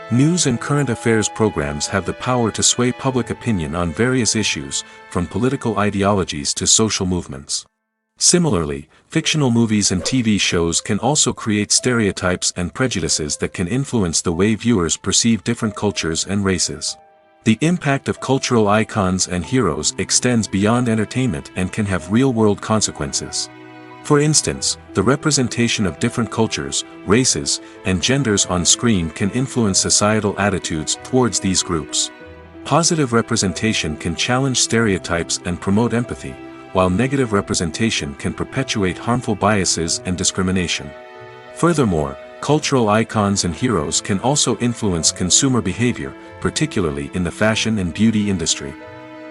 News and current affairs programs have the power to sway public opinion on various issues, from political ideologies to social movements. Similarly, fictional movies and TV shows can also create stereotypes and prejudices that can influence the way viewers perceive different cultures and races. The impact of cultural icons and heroes extends beyond entertainment and can have real-world consequences. For instance, the representation of different cultures, races, and genders on screen can influence societal attitudes towards these groups. Positive representation can challenge stereotypes and promote empathy, while negative representation can perpetuate harmful biases and discrimination. Furthermore, cultural icons and heroes can also influence consumer behavior, particularly in the fashion and beauty industry.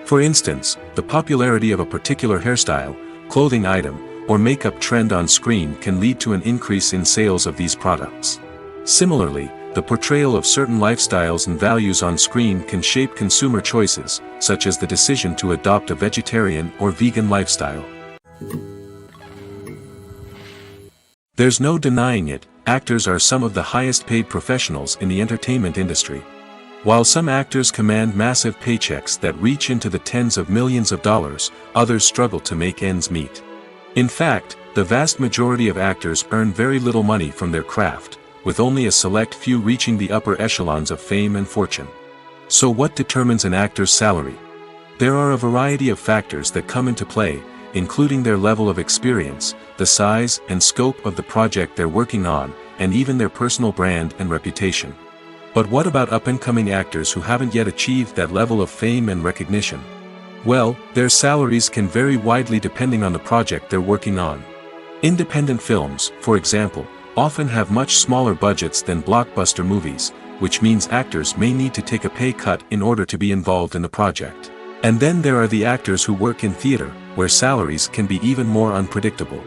For instance, the popularity of a particular hairstyle, clothing item, or makeup trend on screen can lead to an increase in sales of these products. Similarly, the portrayal of certain lifestyles and values on screen can shape consumer choices, such as the decision to adopt a vegetarian or vegan lifestyle. There's no denying it, actors are some of the highest paid professionals in the entertainment industry. While some actors command massive paychecks that reach into the tens of millions of dollars, others struggle to make ends meet. In fact, the vast majority of actors earn very little money from their craft, with only a select few reaching the upper echelons of fame and fortune. So what determines an actor's salary? There are a variety of factors that come into play, including their level of experience, the size and scope of the project they're working on, and even their personal brand and reputation. But what about up-and-coming actors who haven't yet achieved that level of fame and recognition? Well, their salaries can vary widely depending on the project they're working on. Independent films, for example, often have much smaller budgets than blockbuster movies, which means actors may need to take a pay cut in order to be involved in the project. And then there are the actors who work in theater, where salaries can be even more unpredictable.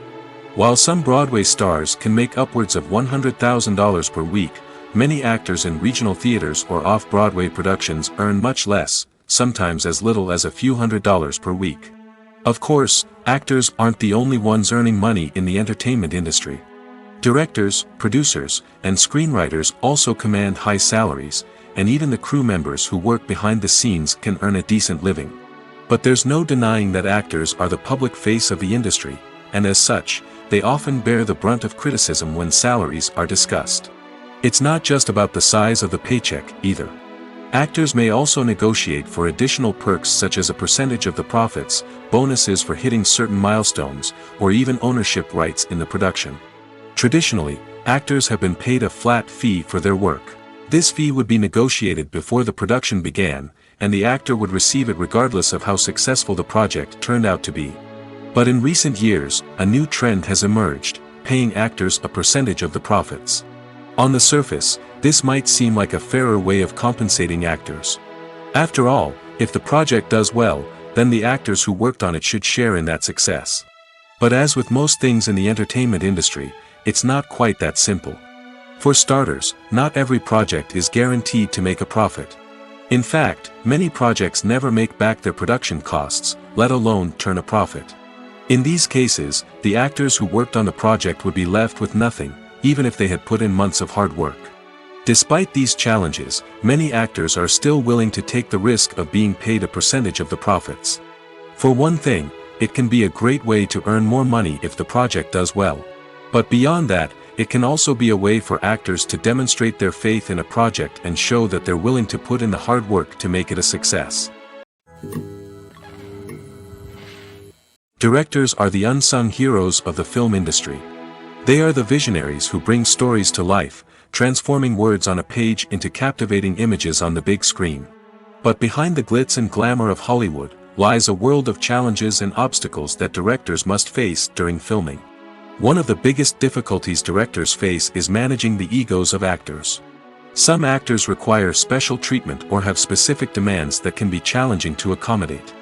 While some Broadway stars can make upwards of $100,000 per week, many actors in regional theaters or off-Broadway productions earn much less, sometimes as little as a few $100s per week. Of course, actors aren't the only ones earning money in the entertainment industry. Directors, producers, and screenwriters also command high salaries, and even the crew members who work behind the scenes can earn a decent living. But there's no denying that actors are the public face of the industry, and as such, they often bear the brunt of criticism when salaries are discussed. It's not just about the size of the paycheck, either. Actors may also negotiate for additional perks such as a percentage of the profits, bonuses for hitting certain milestones, or even ownership rights in the production. Traditionally, actors have been paid a flat fee for their work. This fee would be negotiated before the production began, and the actor would receive it regardless of how successful the project turned out to be. But in recent years, a new trend has emerged, paying actors a percentage of the profits. On the surface, this might seem like a fairer way of compensating actors. After all, if the project does well, then the actors who worked on it should share in that success. But as with most things in the entertainment industry, it's not quite that simple. For starters, not every project is guaranteed to make a profit. In fact, many projects never make back their production costs, let alone turn a profit. In these cases, the actors who worked on the project would be left with nothing, even if they had put in months of hard work. Despite these challenges, many actors are still willing to take the risk of being paid a percentage of the profits. For one thing, it can be a great way to earn more money if the project does well. But beyond that, it can also be a way for actors to demonstrate their faith in a project and show that they're willing to put in the hard work to make it a success. Directors are the unsung heroes of the film industry. They are the visionaries who bring stories to life, transforming words on a page into captivating images on the big screen. But behind the glitz and glamour of Hollywood, lies a world of challenges and obstacles that directors must face during filming. One of the biggest difficulties directors face is managing the egos of actors. Some actors require special treatment or have specific demands that can be challenging to accommodate.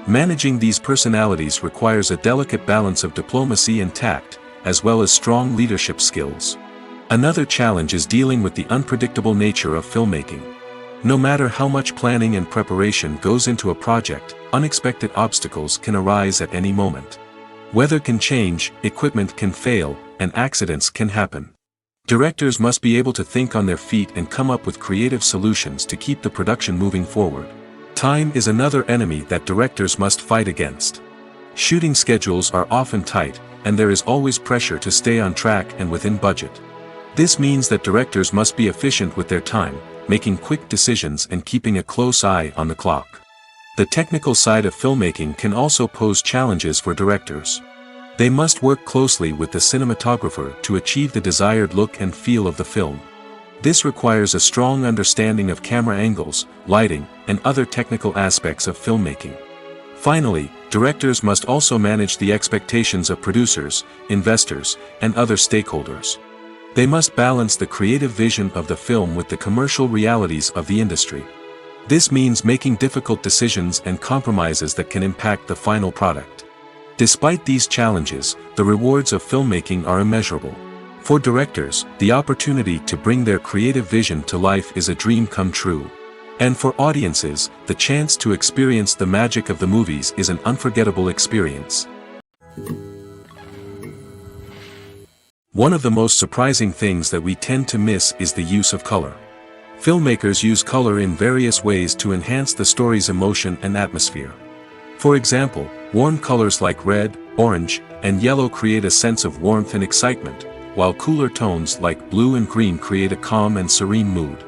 Managing these personalities requires a delicate balance of diplomacy and tact, as well as strong leadership skills. Another challenge is dealing with the unpredictable nature of filmmaking. No matter how much planning and preparation goes into a project, unexpected obstacles can arise at any moment. Weather can change, equipment can fail, and accidents can happen. Directors must be able to think on their feet and come up with creative solutions to keep the production moving forward. Time is another enemy that directors must fight against. Shooting schedules are often tight, and there is always pressure to stay on track and within budget. This means that directors must be efficient with their time, making quick decisions and keeping a close eye on the clock. The technical side of filmmaking can also pose challenges for directors. They must work closely with the cinematographer to achieve the desired look and feel of the film. This requires a strong understanding of camera angles, lighting, and other technical aspects of filmmaking. Finally, directors must also manage the expectations of producers, investors, and other stakeholders. They must balance the creative vision of the film with the commercial realities of the industry. This means making difficult decisions and compromises that can impact the final product. Despite these challenges, the rewards of filmmaking are immeasurable. For directors, the opportunity to bring their creative vision to life is a dream come true. And for audiences, the chance to experience the magic of the movies is an unforgettable experience. One of the most surprising things that we tend to miss is the use of color. Filmmakers use color in various ways to enhance the story's emotion and atmosphere. For example, warm colors like red, orange, and yellow create a sense of warmth and excitement, while cooler tones like blue and green create a calm and serene mood.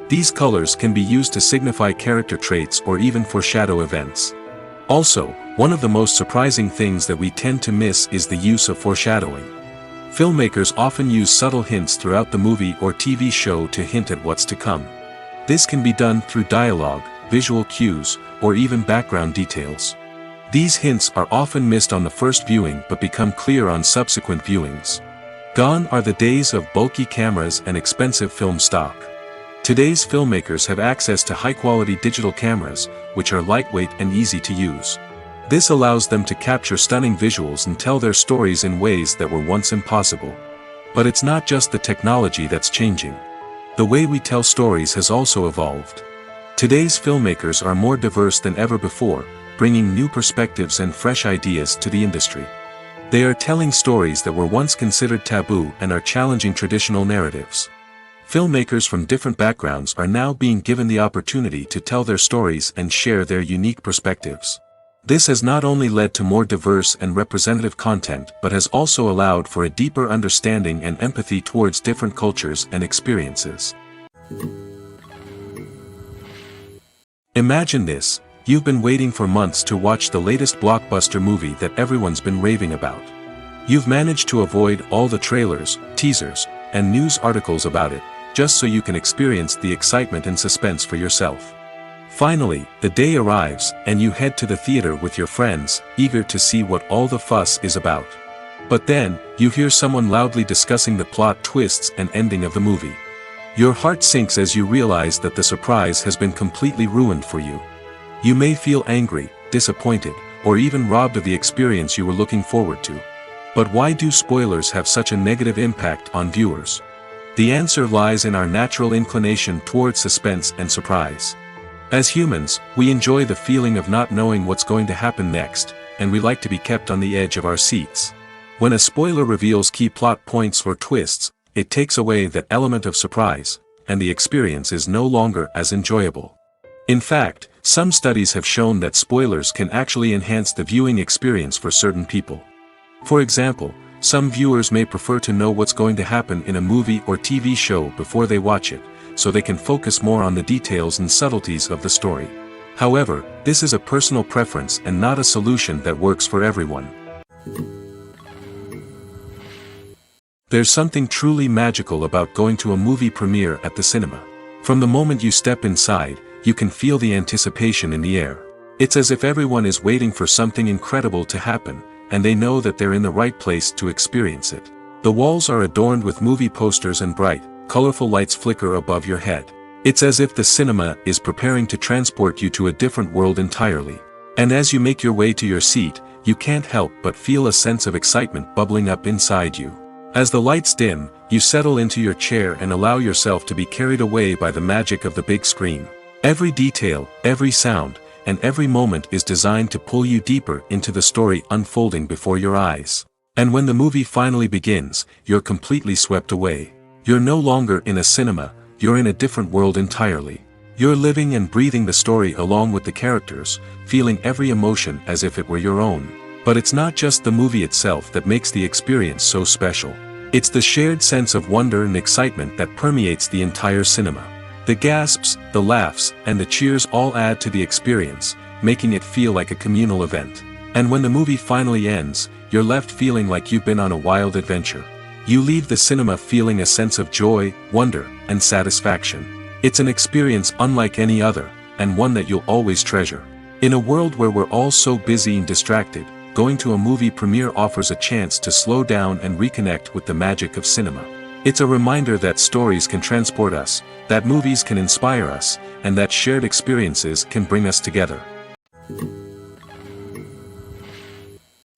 These colors can be used to signify character traits or even foreshadow events. Also, one of the most surprising things that we tend to miss is the use of foreshadowing. Filmmakers often use subtle hints throughout the movie or TV show to hint at what's to come. This can be done through dialogue, visual cues, or even background details. These hints are often missed on the first viewing but become clear on subsequent viewings. Gone are the days of bulky cameras and expensive film stock. Today's filmmakers have access to high-quality digital cameras, which are lightweight and easy to use. This allows them to capture stunning visuals and tell their stories in ways that were once impossible. But it's not just the technology that's changing. The way we tell stories has also evolved. Today's filmmakers are more diverse than ever before, bringing new perspectives and fresh ideas to the industry. They are telling stories that were once considered taboo and are challenging traditional narratives. Filmmakers from different backgrounds are now being given the opportunity to tell their stories and share their unique perspectives. This has not only led to more diverse and representative content but has also allowed for a deeper understanding and empathy towards different cultures and experiences. Imagine this. You've been waiting for months to watch the latest blockbuster movie that everyone's been raving about. You've managed to avoid all the trailers, teasers, and news articles about it, just so you can experience the excitement and suspense for yourself. Finally, the day arrives, and you head to the theater with your friends, eager to see what all the fuss is about. But then, you hear someone loudly discussing the plot twists and ending of the movie. Your heart sinks as you realize that the surprise has been completely ruined for you. You may feel angry, disappointed, or even robbed of the experience you were looking forward to. But why do spoilers have such a negative impact on viewers? The answer lies in our natural inclination toward suspense and surprise. As humans, we enjoy the feeling of not knowing what's going to happen next, and we like to be kept on the edge of our seats. When a spoiler reveals key plot points or twists, it takes away that element of surprise, and the experience is no longer as enjoyable. In fact, some studies have shown that spoilers can actually enhance the viewing experience for certain people. For example, some viewers may prefer to know what's going to happen in a movie or TV show before they watch it, so they can focus more on the details and subtleties of the story. However, this is a personal preference and not a solution that works for everyone. There's something truly magical about going to a movie premiere at the cinema. From the moment you step inside, you can feel the anticipation in the air. It's as if everyone is waiting for something incredible to happen, and they know that they're in the right place to experience it. The walls are adorned with movie posters and bright, colorful lights flicker above your head. It's as if the cinema is preparing to transport you to a different world entirely. And as you make your way to your seat, you can't help but feel a sense of excitement bubbling up inside you. As the lights dim, you settle into your chair and allow yourself to be carried away by the magic of the big screen. Every detail, every sound, and every moment is designed to pull you deeper into the story unfolding before your eyes. And when the movie finally begins, you're completely swept away. You're no longer in a cinema, you're in a different world entirely. You're living and breathing the story along with the characters, feeling every emotion as if it were your own. But it's not just the movie itself that makes the experience so special. It's the shared sense of wonder and excitement that permeates the entire cinema. The gasps, the laughs, and the cheers all add to the experience, making it feel like a communal event. And when the movie finally ends, you're left feeling like you've been on a wild adventure. You leave the cinema feeling a sense of joy, wonder, and satisfaction. It's an experience unlike any other, and one that you'll always treasure. In a world where we're all so busy and distracted, going to a movie premiere offers a chance to slow down and reconnect with the magic of cinema. It's a reminder that stories can transport us, that movies can inspire us, and that shared experiences can bring us together.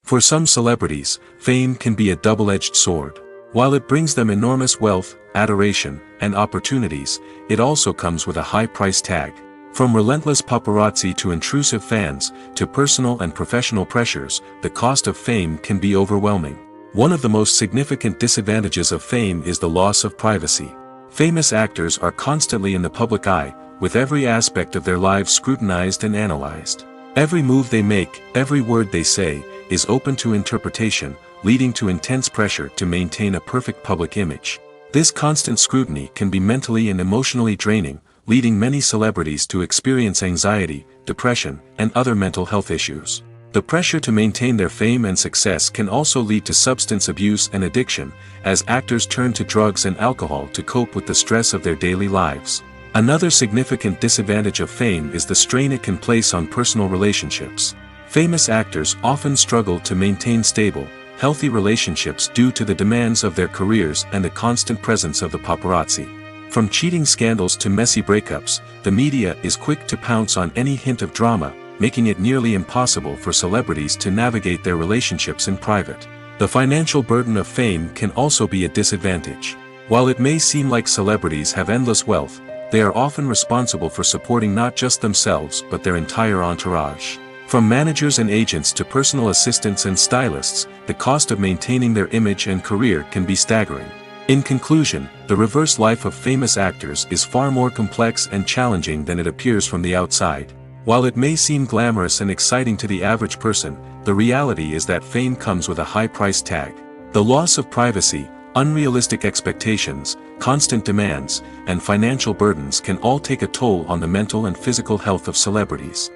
For some celebrities, fame can be a double-edged sword. While it brings them enormous wealth, adoration, and opportunities, it also comes with a high price tag. From relentless paparazzi to intrusive fans, to personal and professional pressures, the cost of fame can be overwhelming. One of the most significant disadvantages of fame is the loss of privacy. Famous actors are constantly in the public eye, with every aspect of their lives scrutinized and analyzed. Every move they make, every word they say, is open to interpretation, leading to intense pressure to maintain a perfect public image. This constant scrutiny can be mentally and emotionally draining, leading many celebrities to experience anxiety, depression, and other mental health issues. The pressure to maintain their fame and success can also lead to substance abuse and addiction, as actors turn to drugs and alcohol to cope with the stress of their daily lives. Another significant disadvantage of fame is the strain it can place on personal relationships. Famous actors often struggle to maintain stable, healthy relationships due to the demands of their careers and the constant presence of the paparazzi. From cheating scandals to messy breakups, the media is quick to pounce on any hint of drama, making it nearly impossible for celebrities to navigate their relationships in private. The financial burden of fame can also be a disadvantage. While it may seem like celebrities have endless wealth, they are often responsible for supporting not just themselves but their entire entourage. From managers and agents to personal assistants and stylists, the cost of maintaining their image and career can be staggering. In conclusion, the reverse life of famous actors is far more complex and challenging than it appears from the outside. While it may seem glamorous and exciting to the average person, the reality is that fame comes with a high price tag. The loss of privacy, unrealistic expectations, constant demands, and financial burdens can all take a toll on the mental and physical health of celebrities.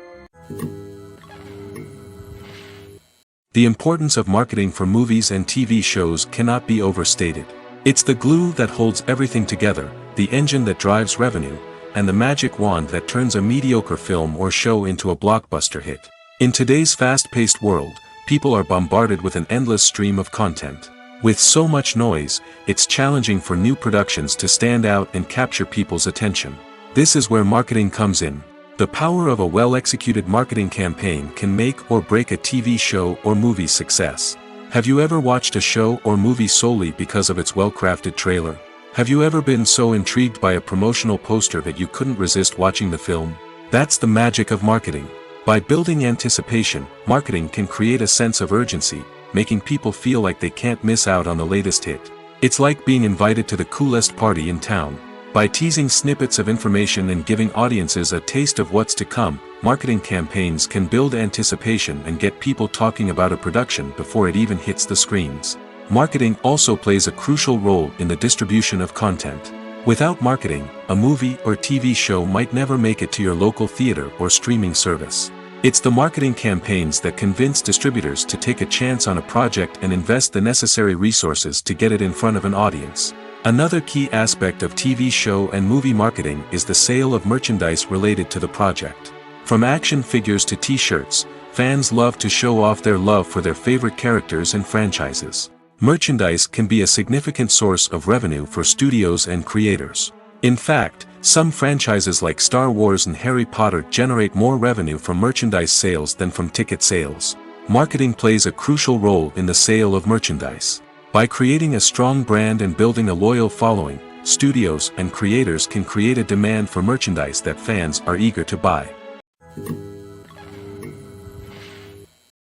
The importance of marketing for movies and TV shows cannot be overstated. It's the glue that holds everything together, the engine that drives revenue, and the magic wand that turns a mediocre film or show into a blockbuster hit. In today's fast-paced world, people are bombarded with an endless stream of content. With so much noise, it's challenging for new productions to stand out and capture people's attention. This is where marketing comes in. The power of a well-executed marketing campaign can make or break a TV show or movie's success. Have you ever watched a show or movie solely because of its well-crafted trailer? Have you ever been so intrigued by a promotional poster that you couldn't resist watching the film? That's the magic of marketing. By building anticipation, marketing can create a sense of urgency, making people feel like they can't miss out on the latest hit. It's like being invited to the coolest party in town. By teasing snippets of information and giving audiences a taste of what's to come, marketing campaigns can build anticipation and get people talking about a production before it even hits the screens. Marketing also plays a crucial role in the distribution of content. Without marketing, a movie or TV show might never make it to your local theater or streaming service. It's the marketing campaigns that convince distributors to take a chance on a project and invest the necessary resources to get it in front of an audience. Another key aspect of TV show and movie marketing is the sale of merchandise related to the project. From action figures to t-shirts, fans love to show off their love for their favorite characters and franchises. Merchandise can be a significant source of revenue for studios and creators. In fact, some franchises like Star Wars and Harry Potter generate more revenue from merchandise sales than from ticket sales. Marketing plays a crucial role in the sale of merchandise. By creating a strong brand and building a loyal following, studios and creators can create a demand for merchandise that fans are eager to buy.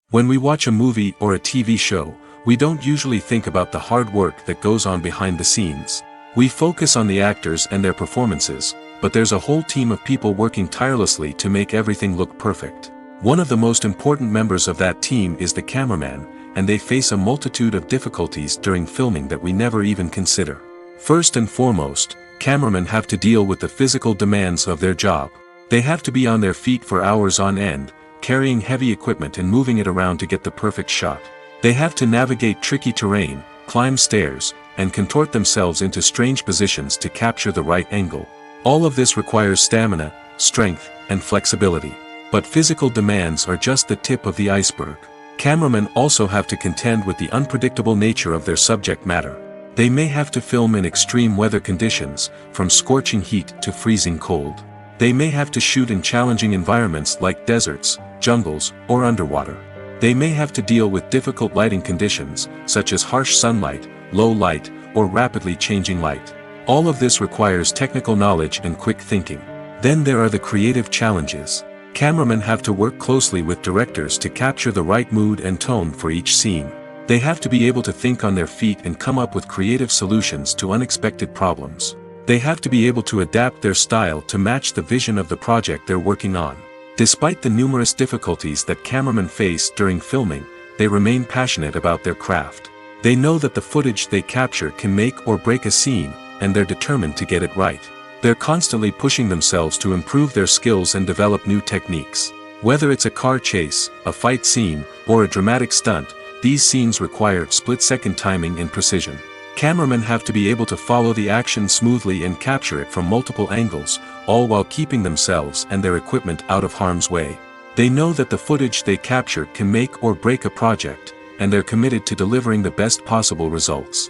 When we watch a movie or a TV show, we don't usually think about the hard work that goes on behind the scenes. We focus on the actors and their performances, but there's a whole team of people working tirelessly to make everything look perfect. One of the most important members of that team is the cameraman, and they face a multitude of difficulties during filming that we never even consider. First and foremost, cameramen have to deal with the physical demands of their job. They have to be on their feet for hours on end, carrying heavy equipment and moving it around to get the perfect shot. They have to navigate tricky terrain, climb stairs, and contort themselves into strange positions to capture the right angle. All of this requires stamina, strength, and flexibility. But physical demands are just the tip of the iceberg. Cameramen also have to contend with the unpredictable nature of their subject matter. They may have to film in extreme weather conditions, from scorching heat to freezing cold. They may have to shoot in challenging environments like deserts, jungles, or underwater. They may have to deal with difficult lighting conditions, such as harsh sunlight, low light, or rapidly changing light. All of this requires technical knowledge and quick thinking. Then there are the creative challenges. Cameramen have to work closely with directors to capture the right mood and tone for each scene. They have to be able to think on their feet and come up with creative solutions to unexpected problems. They have to be able to adapt their style to match the vision of the project they're working on. Despite the numerous difficulties that cameramen face during filming, they remain passionate about their craft. They know that the footage they capture can make or break a scene, and they're determined to get it right. They're constantly pushing themselves to improve their skills and develop new techniques. Whether it's a car chase, a fight scene, or a dramatic stunt, these scenes require split-second timing and precision. Cameramen have to be able to follow the action smoothly and capture it from multiple angles, all while keeping themselves and their equipment out of harm's way. They know that the footage they capture can make or break a project, and they're committed to delivering the best possible results.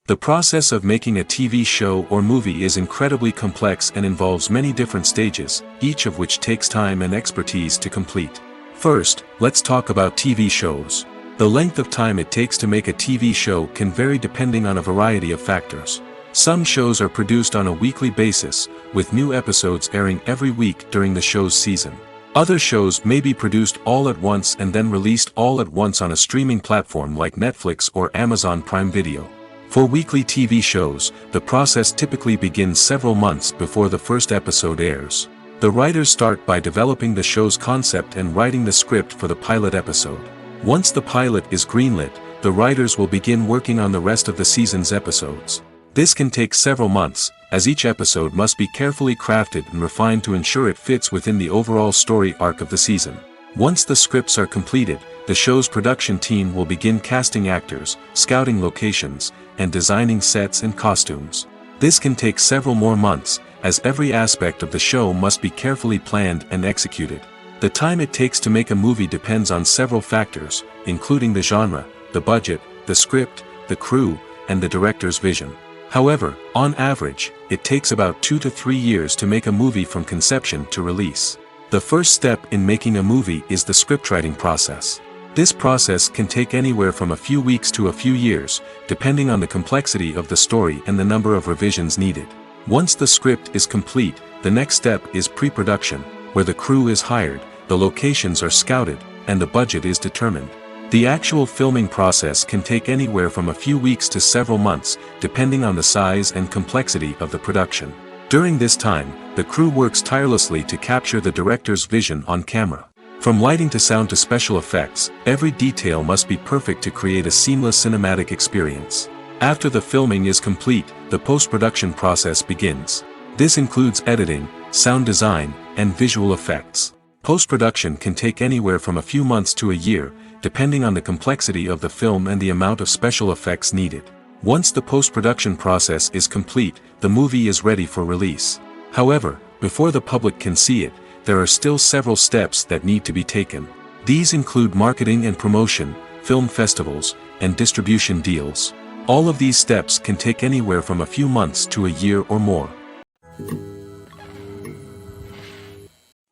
The process of making a TV show or movie is incredibly complex and involves many different stages, each of which takes time and expertise to complete. First, let's talk about TV shows. The length of time it takes to make a TV show can vary depending on a variety of factors. Some shows are produced on a weekly basis, with new episodes airing every week during the show's season. Other shows may be produced all at once and then released all at once on a streaming platform like Netflix or Amazon Prime Video. For weekly TV shows, the process typically begins several months before the first episode airs. The writers start by developing the show's concept and writing the script for the pilot episode. Once the pilot is greenlit, the writers will begin working on the rest of the season's episodes. This can take several months, as each episode must be carefully crafted and refined to ensure it fits within the overall story arc of the season. Once the scripts are completed, the show's production team will begin casting actors, scouting locations, and designing sets and costumes. This can take several more months, as every aspect of the show must be carefully planned and executed. The time it takes to make a movie depends on several factors, including the genre, the budget, the script, the crew, and the director's vision. However, on average, it takes about 2 to 3 years to make a movie from conception to release. The first step in making a movie is the scriptwriting process. This process can take anywhere from a few weeks to a few years, depending on the complexity of the story and the number of revisions needed. Once the script is complete, the next step is pre-production, where the crew is hired, the locations are scouted, and the budget is determined. The actual filming process can take anywhere from a few weeks to several months, depending on the size and complexity of the production. During this time, the crew works tirelessly to capture the director's vision on camera. From lighting to sound to special effects, every detail must be perfect to create a seamless cinematic experience. After the filming is complete, the post-production process begins. This includes editing, sound design, and visual effects. Post-production can take anywhere from a few months to a year, depending on the complexity of the film and the amount of special effects needed. Once the post-production process is complete, the movie is ready for release. However, before the public can see it, there are still several steps that need to be taken. These include marketing and promotion, film festivals, and distribution deals. All of these steps can take anywhere from a few months to a year or more.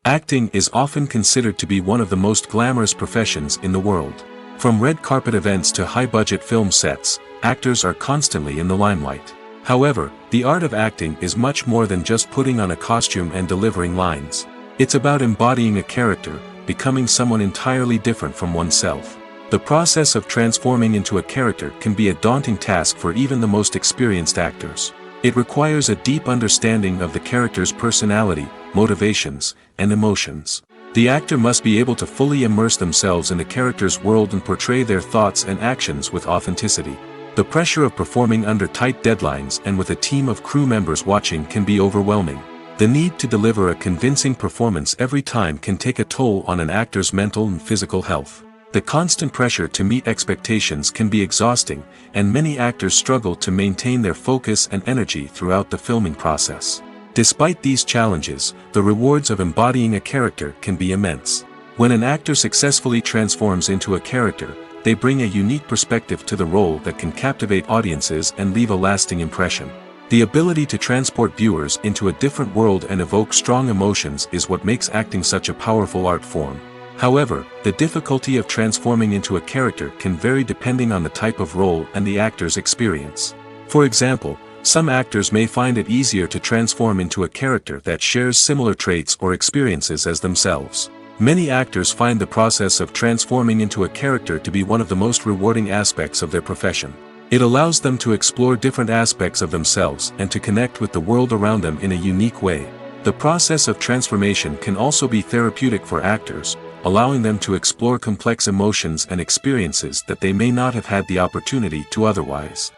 Acting is often considered to be one of the most glamorous professions in the world. From red carpet events to high-budget film sets, actors are constantly in the limelight. However, the art of acting is much more than just putting on a costume and delivering lines. It's about embodying a character, becoming someone entirely different from oneself. The process of transforming into a character can be a daunting task for even the most experienced actors. It requires a deep understanding of the character's personality, motivations, and emotions. The actor must be able to fully immerse themselves in the character's world and portray their thoughts and actions with authenticity. The pressure of performing under tight deadlines and with a team of crew members watching can be overwhelming. The need to deliver a convincing performance every time can take a toll on an actor's mental and physical health. The constant pressure to meet expectations can be exhausting, and many actors struggle to maintain their focus and energy throughout the filming process. Despite these challenges, the rewards of embodying a character can be immense. When an actor successfully transforms into a character, they bring a unique perspective to the role that can captivate audiences and leave a lasting impression. The ability to transport viewers into a different world and evoke strong emotions is what makes acting such a powerful art form. However, the difficulty of transforming into a character can vary depending on the type of role and the actor's experience. For example, some actors may find it easier to transform into a character that shares similar traits or experiences as themselves. Many actors find the process of transforming into a character to be one of the most rewarding aspects of their profession. It allows them to explore different aspects of themselves and to connect with the world around them in a unique way. The process of transformation can also be therapeutic for actors, allowing them to explore complex emotions and experiences that they may not have had the opportunity to otherwise.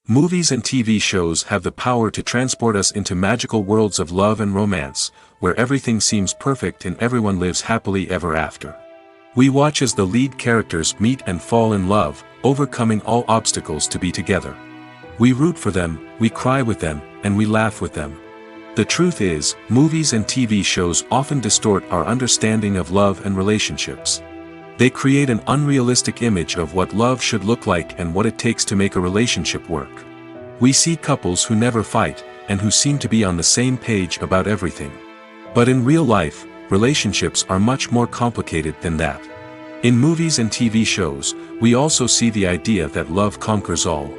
Movies and TV shows have the power to transport us into magical worlds of love and romance, where everything seems perfect and everyone lives happily ever after. We watch as the lead characters meet and fall in love, overcoming all obstacles to be together. We root for them, we cry with them, and we laugh with them. The truth is, movies and TV shows often distort our understanding of love and relationships. They create an unrealistic image of what love should look like and what it takes to make a relationship work. We see couples who never fight, and who seem to be on the same page about everything. But in real life, relationships are much more complicated than that. In movies and TV shows, we also see the idea that love conquers all.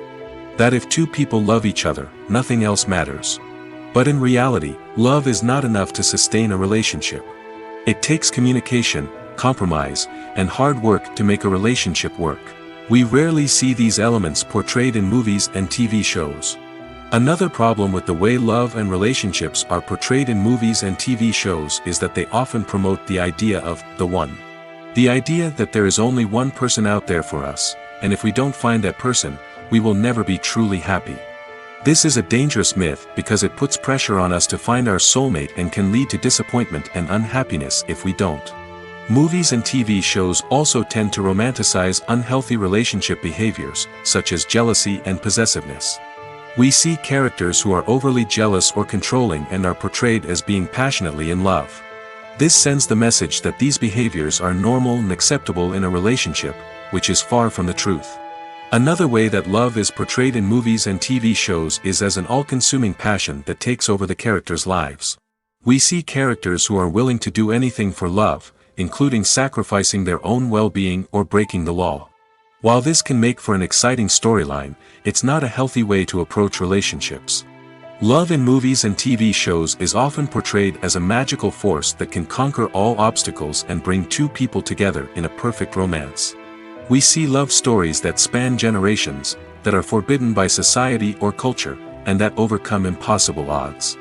That if two people love each other, nothing else matters. But in reality, love is not enough to sustain a relationship. It takes communication, compromise, and hard work to make a relationship work. We rarely see these elements portrayed in movies and TV shows. Another problem with the way love and relationships are portrayed in movies and TV shows is that they often promote the idea of the one. The idea that there is only one person out there for us, and if we don't find that person, we will never be truly happy. This is a dangerous myth because it puts pressure on us to find our soulmate and can lead to disappointment and unhappiness if we don't. Movies and TV shows also tend to romanticize unhealthy relationship behaviors, such as jealousy and possessiveness. We see characters who are overly jealous or controlling and are portrayed as being passionately in love. This sends the message that these behaviors are normal and acceptable in a relationship, which is far from the truth. Another way that love is portrayed in movies and TV shows is as an all-consuming passion that takes over the characters' lives. We see characters who are willing to do anything for love, including sacrificing their own well-being or breaking the law. While this can make for an exciting storyline, it's not a healthy way to approach relationships. Love in movies and TV shows is often portrayed as a magical force that can conquer all obstacles and bring two people together in a perfect romance. We see love stories that span generations, that are forbidden by society or culture, and that overcome impossible odds.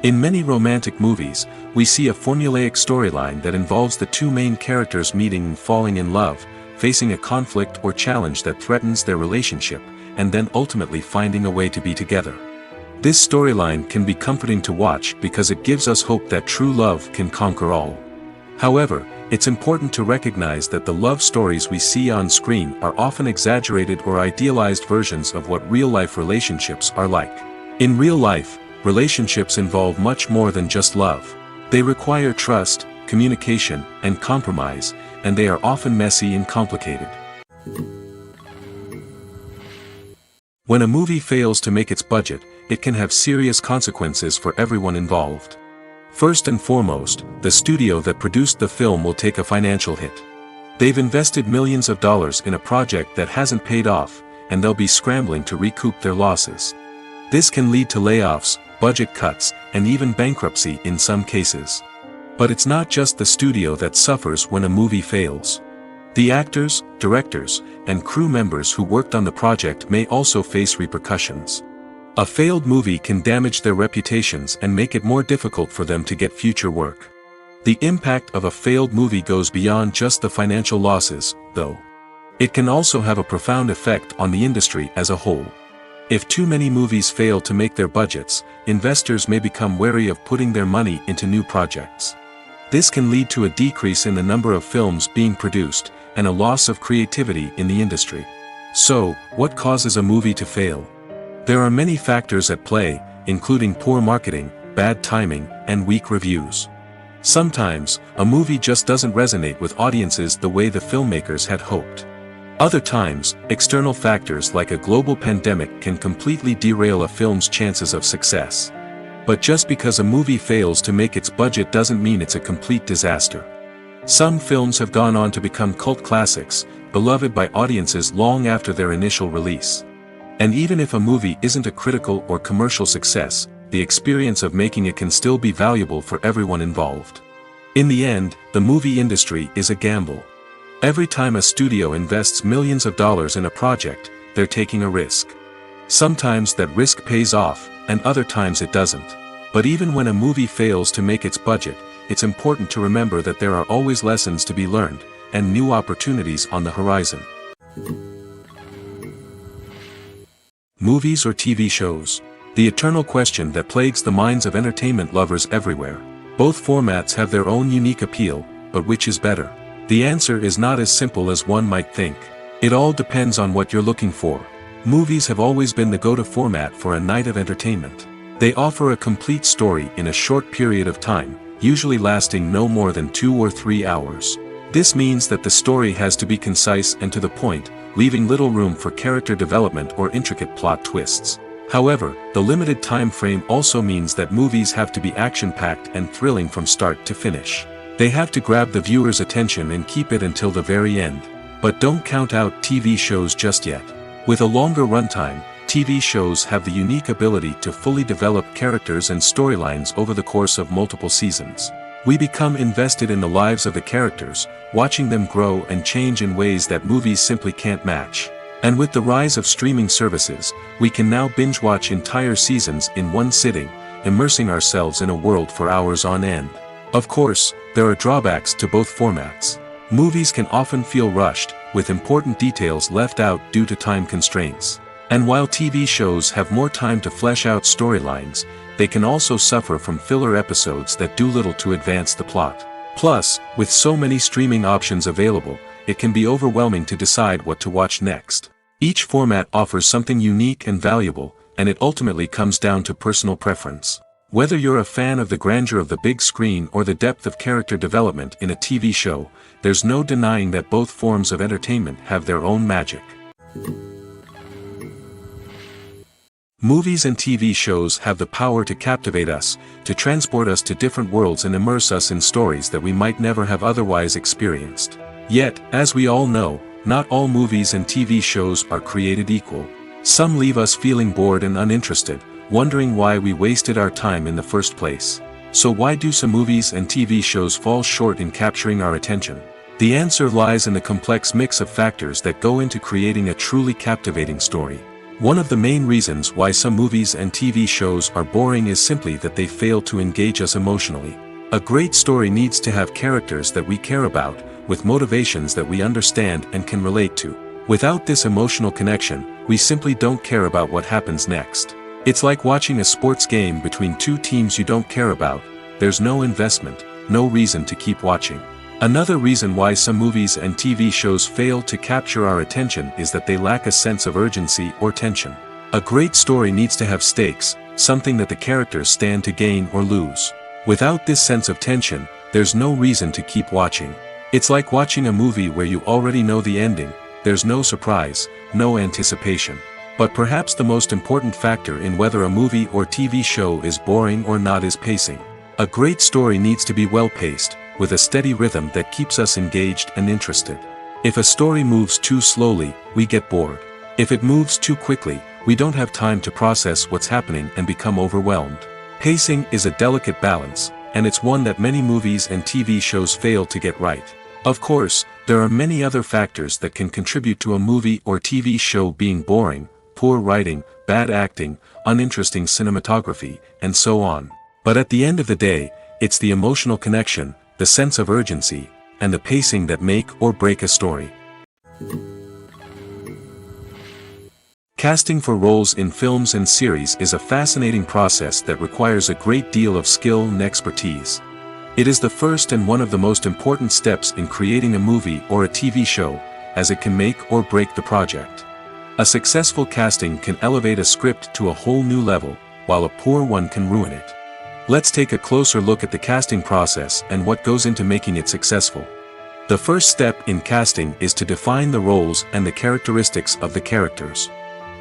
In many romantic movies, we see a formulaic storyline that involves the two main characters meeting and falling in love, facing a conflict or challenge that threatens their relationship, and then ultimately finding a way to be together. This storyline can be comforting to watch because it gives us hope that true love can conquer all. However, it's important to recognize that the love stories we see on screen are often exaggerated or idealized versions of what real-life relationships are like. In real life, relationships involve much more than just love. They require trust, communication, and compromise, and they are often messy and complicated. When a movie fails to make its budget, it can have serious consequences for everyone involved. First and foremost, the studio that produced the film will take a financial hit. They've invested millions of dollars in a project that hasn't paid off, and they'll be scrambling to recoup their losses. This can lead to layoffs, budget cuts, and even bankruptcy in some cases. But it's not just the studio that suffers when a movie fails. The actors, directors, and crew members who worked on the project may also face repercussions. A failed movie can damage their reputations and make it more difficult for them to get future work. The impact of a failed movie goes beyond just the financial losses, though. It can also have a profound effect on the industry as a whole. If too many movies fail to make their budgets, investors may become wary of putting their money into new projects. This can lead to a decrease in the number of films being produced, and a loss of creativity in the industry. So, what causes a movie to fail? There are many factors at play, including poor marketing, bad timing, and weak reviews. Sometimes, a movie just doesn't resonate with audiences the way the filmmakers had hoped. Other times, external factors like a global pandemic can completely derail a film's chances of success. But just because a movie fails to make its budget doesn't mean it's a complete disaster. Some films have gone on to become cult classics, beloved by audiences long after their initial release. And even if a movie isn't a critical or commercial success, the experience of making it can still be valuable for everyone involved. In the end, the movie industry is a gamble. Every time a studio invests millions of dollars in a project, they're taking a risk. Sometimes that risk pays off, and other times it doesn't. But even when a movie fails to make its budget, it's important to remember that there are always lessons to be learned, and new opportunities on the horizon. Movies or TV shows? The eternal question that plagues the minds of entertainment lovers everywhere. Both formats have their own unique appeal, but which is better? The answer is not as simple as one might think. It all depends on what you're looking for. Movies have always been the go-to format for a night of entertainment. They offer a complete story in a short period of time, usually lasting no more than 2 or 3 hours. This means that the story has to be concise and to the point, leaving little room for character development or intricate plot twists. However, the limited time frame also means that movies have to be action-packed and thrilling from start to finish. They have to grab the viewer's attention and keep it until the very end. But don't count out TV shows just yet. With a longer runtime, TV shows have the unique ability to fully develop characters and storylines over the course of multiple seasons. We become invested in the lives of the characters, watching them grow and change in ways that movies simply can't match. And with the rise of streaming services, we can now binge-watch entire seasons in one sitting, immersing ourselves in a world for hours on end. Of course, there are drawbacks to both formats. Movies can often feel rushed, with important details left out due to time constraints. And while TV shows have more time to flesh out storylines, they can also suffer from filler episodes that do little to advance the plot. Plus, with so many streaming options available, it can be overwhelming to decide what to watch next. Each format offers something unique and valuable, and it ultimately comes down to personal preference. Whether you're a fan of the grandeur of the big screen or the depth of character development in a TV show, there's no denying that both forms of entertainment have their own magic. Movies and TV shows have the power to captivate us, to transport us to different worlds and immerse us in stories that we might never have otherwise experienced. Yet, as we all know, not all movies and TV shows are created equal. Some leave us feeling bored and uninterested, wondering why we wasted our time in the first place. So why do some movies and TV shows fall short in capturing our attention? The answer lies in the complex mix of factors that go into creating a truly captivating story. One of the main reasons why some movies and TV shows are boring is simply that they fail to engage us emotionally. A great story needs to have characters that we care about, with motivations that we understand and can relate to. Without this emotional connection, we simply don't care about what happens next. It's like watching a sports game between two teams you don't care about. There's no investment, no reason to keep watching. Another reason why some movies and TV shows fail to capture our attention is that they lack a sense of urgency or tension. A great story needs to have stakes, something that the characters stand to gain or lose. Without this sense of tension, there's no reason to keep watching. It's like watching a movie where you already know the ending. There's no surprise, no anticipation. But perhaps the most important factor in whether a movie or TV show is boring or not is pacing. A great story needs to be well-paced, with a steady rhythm that keeps us engaged and interested. If a story moves too slowly, we get bored. If it moves too quickly, we don't have time to process what's happening and become overwhelmed. Pacing is a delicate balance, and it's one that many movies and TV shows fail to get right. Of course, there are many other factors that can contribute to a movie or TV show being boring: poor writing, bad acting, uninteresting cinematography, and so on. But at the end of the day, it's the emotional connection, the sense of urgency, and the pacing that make or break a story. Casting for roles in films and series is a fascinating process that requires a great deal of skill and expertise. It is the first and one of the most important steps in creating a movie or a TV show, as it can make or break the project. A successful casting can elevate a script to a whole new level, while a poor one can ruin it. Let's take a closer look at the casting process and what goes into making it successful. The first step in casting is to define the roles and the characteristics of the characters.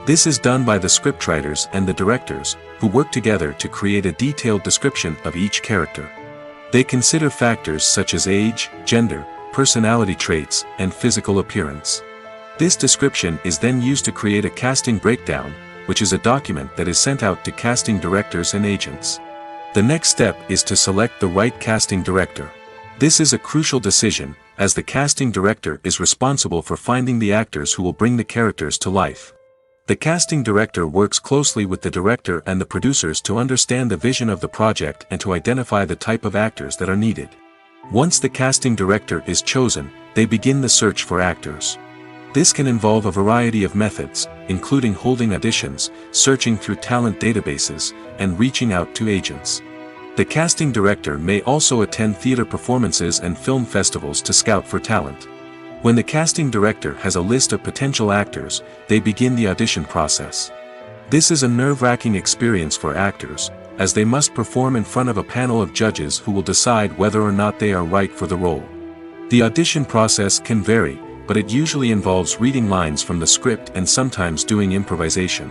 This is done by the scriptwriters and the directors, who work together to create a detailed description of each character. They consider factors such as age, gender, personality traits, and physical appearance. This description is then used to create a casting breakdown, which is a document that is sent out to casting directors and agents. The next step is to select the right casting director. This is a crucial decision, as the casting director is responsible for finding the actors who will bring the characters to life. The casting director works closely with the director and the producers to understand the vision of the project and to identify the type of actors that are needed. Once the casting director is chosen, they begin the search for actors. This can involve a variety of methods, including holding auditions, searching through talent databases, and reaching out to agents. The casting director may also attend theater performances and film festivals to scout for talent. When the casting director has a list of potential actors, they begin the audition process. This is a nerve-wracking experience for actors, as they must perform in front of a panel of judges who will decide whether or not they are right for the role. The audition process can vary, but it usually involves reading lines from the script and sometimes doing improvisation.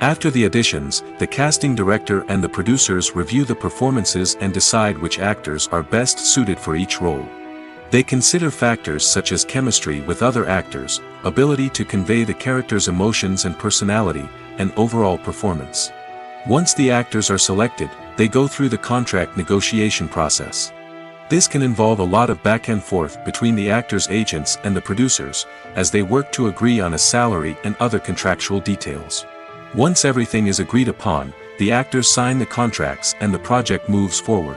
After the auditions, the casting director and the producers review the performances and decide which actors are best suited for each role. They consider factors such as chemistry with other actors, ability to convey the character's emotions and personality, and overall performance. Once the actors are selected, they go through the contract negotiation process. This can involve a lot of back and forth between the actors' agents and the producers, as they work to agree on a salary and other contractual details. Once everything is agreed upon, the actors sign the contracts and the project moves forward.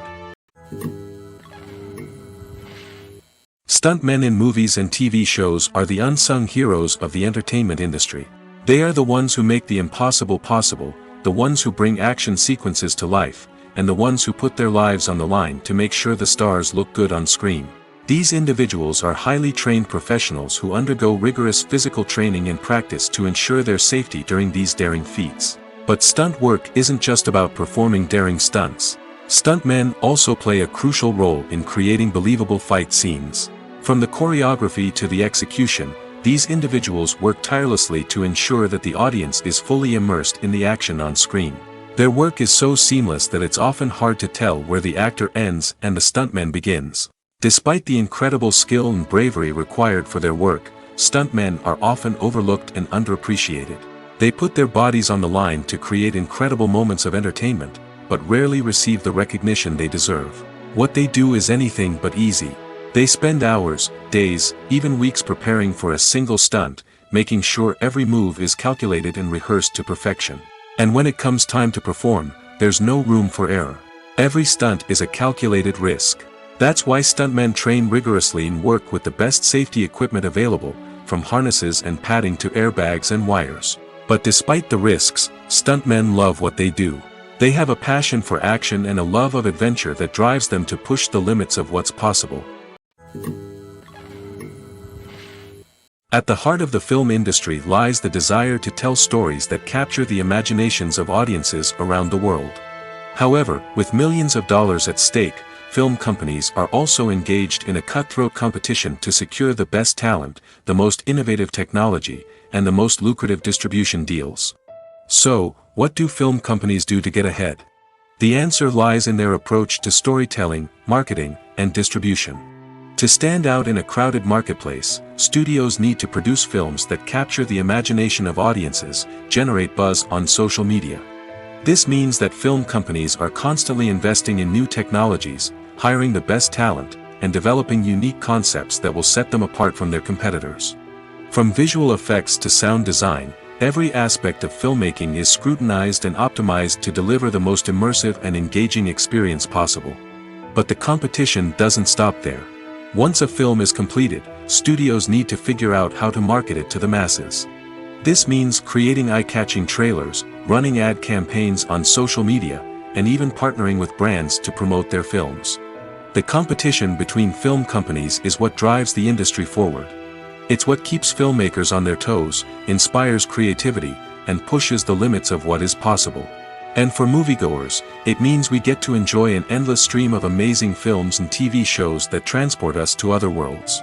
Stuntmen in movies and TV shows are the unsung heroes of the entertainment industry. They are the ones who make the impossible possible, the ones who bring action sequences to life, and the ones who put their lives on the line to make sure the stars look good on screen. These individuals are highly trained professionals who undergo rigorous physical training and practice to ensure their safety during these daring feats. But stunt work isn't just about performing daring stunts. Stuntmen also play a crucial role in creating believable fight scenes. From the choreography to the execution, These individuals work tirelessly to ensure that the audience is fully immersed in the action on screen. Their work is so seamless that it's often hard to tell where the actor ends and the stuntman begins. Despite the incredible skill and bravery required for their work, stuntmen are often overlooked and underappreciated. They put their bodies on the line to create incredible moments of entertainment, but rarely receive the recognition they deserve. What they do is anything but easy. They spend hours, days, even weeks preparing for a single stunt, making sure every move is calculated and rehearsed to perfection. And when it comes time to perform, there's no room for error. Every stunt is a calculated risk. That's why stuntmen train rigorously and work with the best safety equipment available, from harnesses and padding to airbags and wires. But despite the risks, stuntmen love what they do. They have a passion for action and a love of adventure that drives them to push the limits of what's possible. At the heart of the film industry lies the desire to tell stories that capture the imaginations of audiences around the world. However, with millions of dollars at stake, film companies are also engaged in a cutthroat competition to secure the best talent, the most innovative technology, and the most lucrative distribution deals. So, what do film companies do to get ahead? The answer lies in their approach to storytelling, marketing, and distribution. To stand out in a crowded marketplace, studios need to produce films that capture the imagination of audiences, generate buzz on social media. This means that film companies are constantly investing in new technologies, hiring the best talent, and developing unique concepts that will set them apart from their competitors. From visual effects to sound design, every aspect of filmmaking is scrutinized and optimized to deliver the most immersive and engaging experience possible. But the competition doesn't stop there. Once a film is completed, studios need to figure out how to market it to the masses. This means creating eye-catching trailers, running ad campaigns on social media, and even partnering with brands to promote their films. The competition between film companies is what drives the industry forward. It's what keeps filmmakers on their toes, inspires creativity, and pushes the limits of what is possible. And for moviegoers, it means we get to enjoy an endless stream of amazing films and TV shows that transport us to other worlds.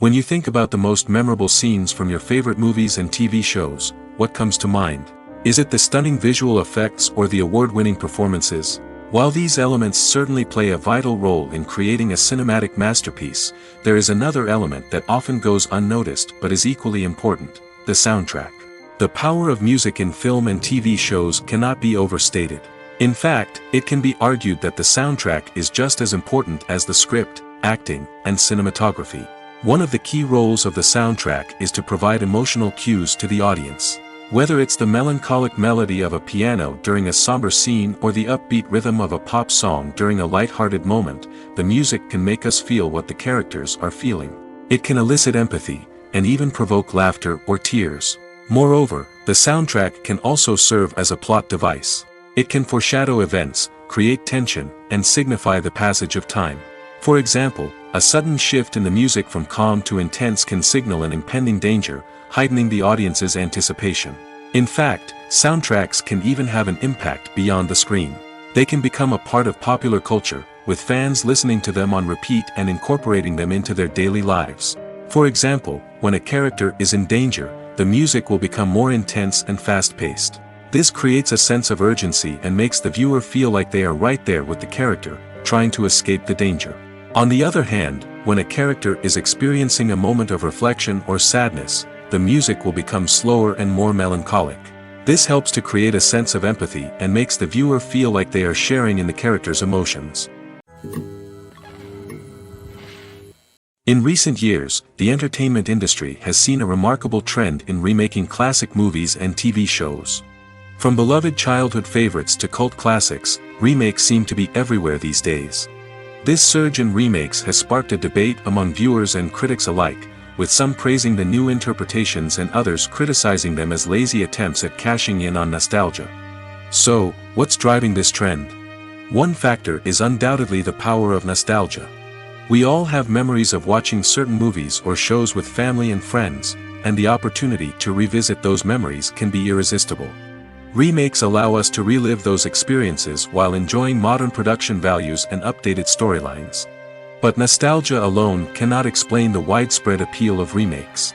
When you think about the most memorable scenes from your favorite movies and TV shows, what comes to mind? Is it the stunning visual effects or the award-winning performances? While these elements certainly play a vital role in creating a cinematic masterpiece, there is another element that often goes unnoticed but is equally important: the soundtrack. The power of music in film and TV shows cannot be overstated. In fact, it can be argued that the soundtrack is just as important as the script, acting, and cinematography. One of the key roles of the soundtrack is to provide emotional cues to the audience. Whether it's the melancholic melody of a piano during a somber scene or the upbeat rhythm of a pop song during a light-hearted moment, the music can make us feel what the characters are feeling. It can elicit empathy, and even provoke laughter or tears. Moreover, the soundtrack can also serve as a plot device. It can foreshadow events, create tension, and signify the passage of time. For example, a sudden shift in the music from calm to intense can signal an impending danger, heightening the audience's anticipation. In fact, soundtracks can even have an impact beyond the screen. They can become a part of popular culture, with fans listening to them on repeat and incorporating them into their daily lives. For example, when a character is in danger, the music will become more intense and fast-paced. This creates a sense of urgency and makes the viewer feel like they are right there with the character, trying to escape the danger. On the other hand, when a character is experiencing a moment of reflection or sadness, the music will become slower and more melancholic. This helps to create a sense of empathy and makes the viewer feel like they are sharing in the character's emotions. In recent years, the entertainment industry has seen a remarkable trend in remaking classic movies and TV shows. From beloved childhood favorites to cult classics, remakes seem to be everywhere these days. This surge in remakes has sparked a debate among viewers and critics alike, with some praising the new interpretations and others criticizing them as lazy attempts at cashing in on nostalgia. So, what's driving this trend? One factor is undoubtedly the power of nostalgia. We all have memories of watching certain movies or shows with family and friends, and the opportunity to revisit those memories can be irresistible. Remakes allow us to relive those experiences while enjoying modern production values and updated storylines. But nostalgia alone cannot explain the widespread appeal of remakes.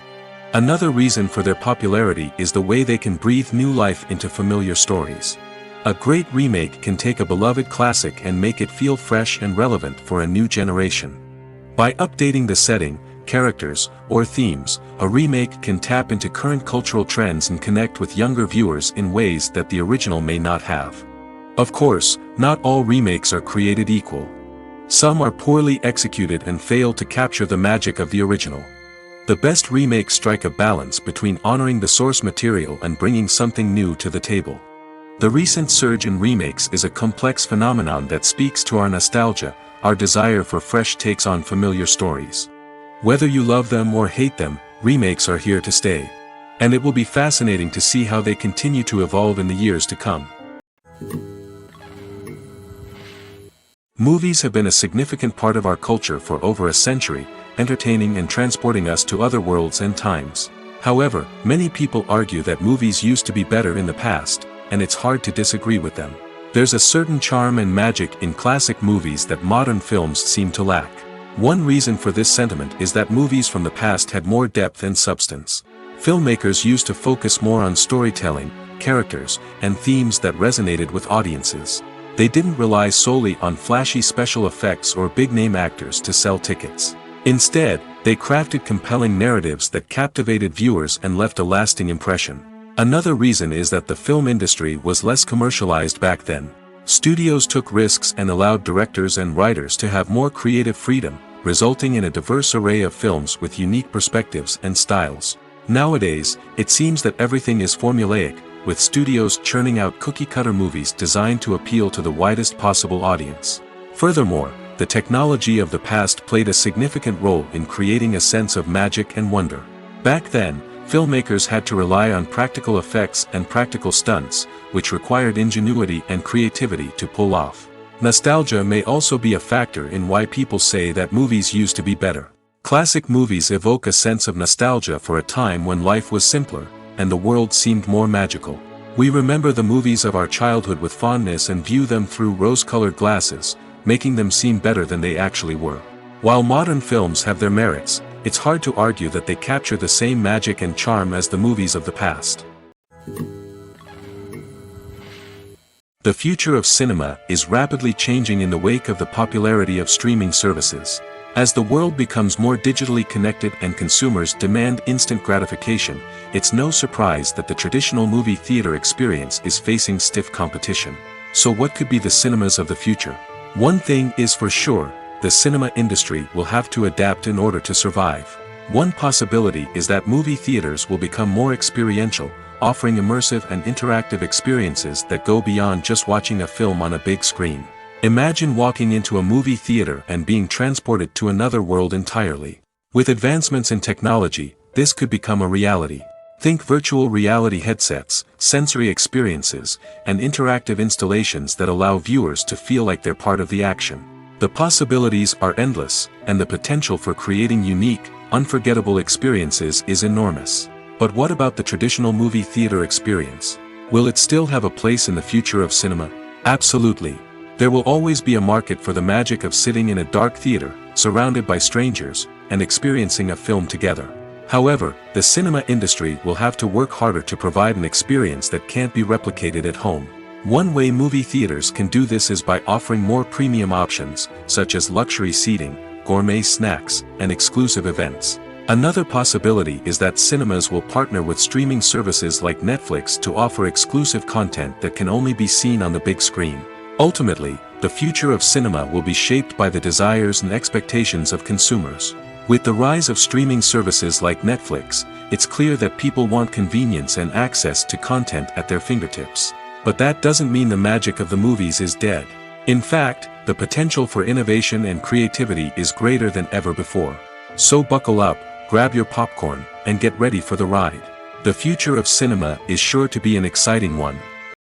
Another reason for their popularity is the way they can breathe new life into familiar stories. A great remake can take a beloved classic and make it feel fresh and relevant for a new generation. By updating the setting, characters, or themes, a remake can tap into current cultural trends and connect with younger viewers in ways that the original may not have. Of course, not all remakes are created equal. Some are poorly executed and fail to capture the magic of the original. The best remakes strike a balance between honoring the source material and bringing something new to the table. The recent surge in remakes is a complex phenomenon that speaks to our nostalgia, our desire for fresh takes on familiar stories. Whether you love them or hate them, remakes are here to stay. And it will be fascinating to see how they continue to evolve in the years to come. Movies have been a significant part of our culture for over a century, entertaining and transporting us to other worlds and times. However, many people argue that movies used to be better in the past, and it's hard to disagree with them. There's a certain charm and magic in classic movies that modern films seem to lack. One reason for this sentiment is that movies from the past had more depth and substance. Filmmakers used to focus more on storytelling, characters, and themes that resonated with audiences. They didn't rely solely on flashy special effects or big-name actors to sell tickets. Instead, they crafted compelling narratives that captivated viewers and left a lasting impression. Another reason is that the film industry was less commercialized back then. Studios took risks and allowed directors and writers to have more creative freedom, resulting in a diverse array of films with unique perspectives and styles. Nowadays, it seems that everything is formulaic, with studios churning out cookie-cutter movies designed to appeal to the widest possible audience. Furthermore, the technology of the past played a significant role in creating a sense of magic and wonder. Back then, filmmakers had to rely on practical effects and practical stunts, which required ingenuity and creativity to pull off. Nostalgia may also be a factor in why people say that movies used to be better. Classic movies evoke a sense of nostalgia for a time when life was simpler, and the world seemed more magical. We remember the movies of our childhood with fondness and view them through rose-colored glasses, making them seem better than they actually were. While modern films have their merits, it's hard to argue that they capture the same magic and charm as the movies of the past. The future of cinema is rapidly changing in the wake of the popularity of streaming services. As the world becomes more digitally connected and consumers demand instant gratification, it's no surprise that the traditional movie theater experience is facing stiff competition. So what could be the cinemas of the future? One thing is for sure, the cinema industry will have to adapt in order to survive. One possibility is that movie theaters will become more experiential, offering immersive and interactive experiences that go beyond just watching a film on a big screen. Imagine walking into a movie theater and being transported to another world entirely. With advancements in technology, this could become a reality. Think virtual reality headsets, sensory experiences, and interactive installations that allow viewers to feel like they're part of the action. The possibilities are endless, and the potential for creating unique, unforgettable experiences is enormous. But what about the traditional movie theater experience? Will it still have a place in the future of cinema? Absolutely. There will always be a market for the magic of sitting in a dark theater, surrounded by strangers, and experiencing a film together. However, the cinema industry will have to work harder to provide an experience that can't be replicated at home. One way movie theaters can do this is by offering more premium options, such as luxury seating, gourmet snacks, and exclusive events. Another possibility is that cinemas will partner with streaming services like Netflix to offer exclusive content that can only be seen on the big screen. Ultimately, the future of cinema will be shaped by the desires and expectations of consumers. With the rise of streaming services like Netflix, it's clear that people want convenience and access to content at their fingertips. But that doesn't mean the magic of the movies is dead. In fact, the potential for innovation and creativity is greater than ever before. So buckle up, grab your popcorn, and get ready for the ride. The future of cinema is sure to be an exciting one.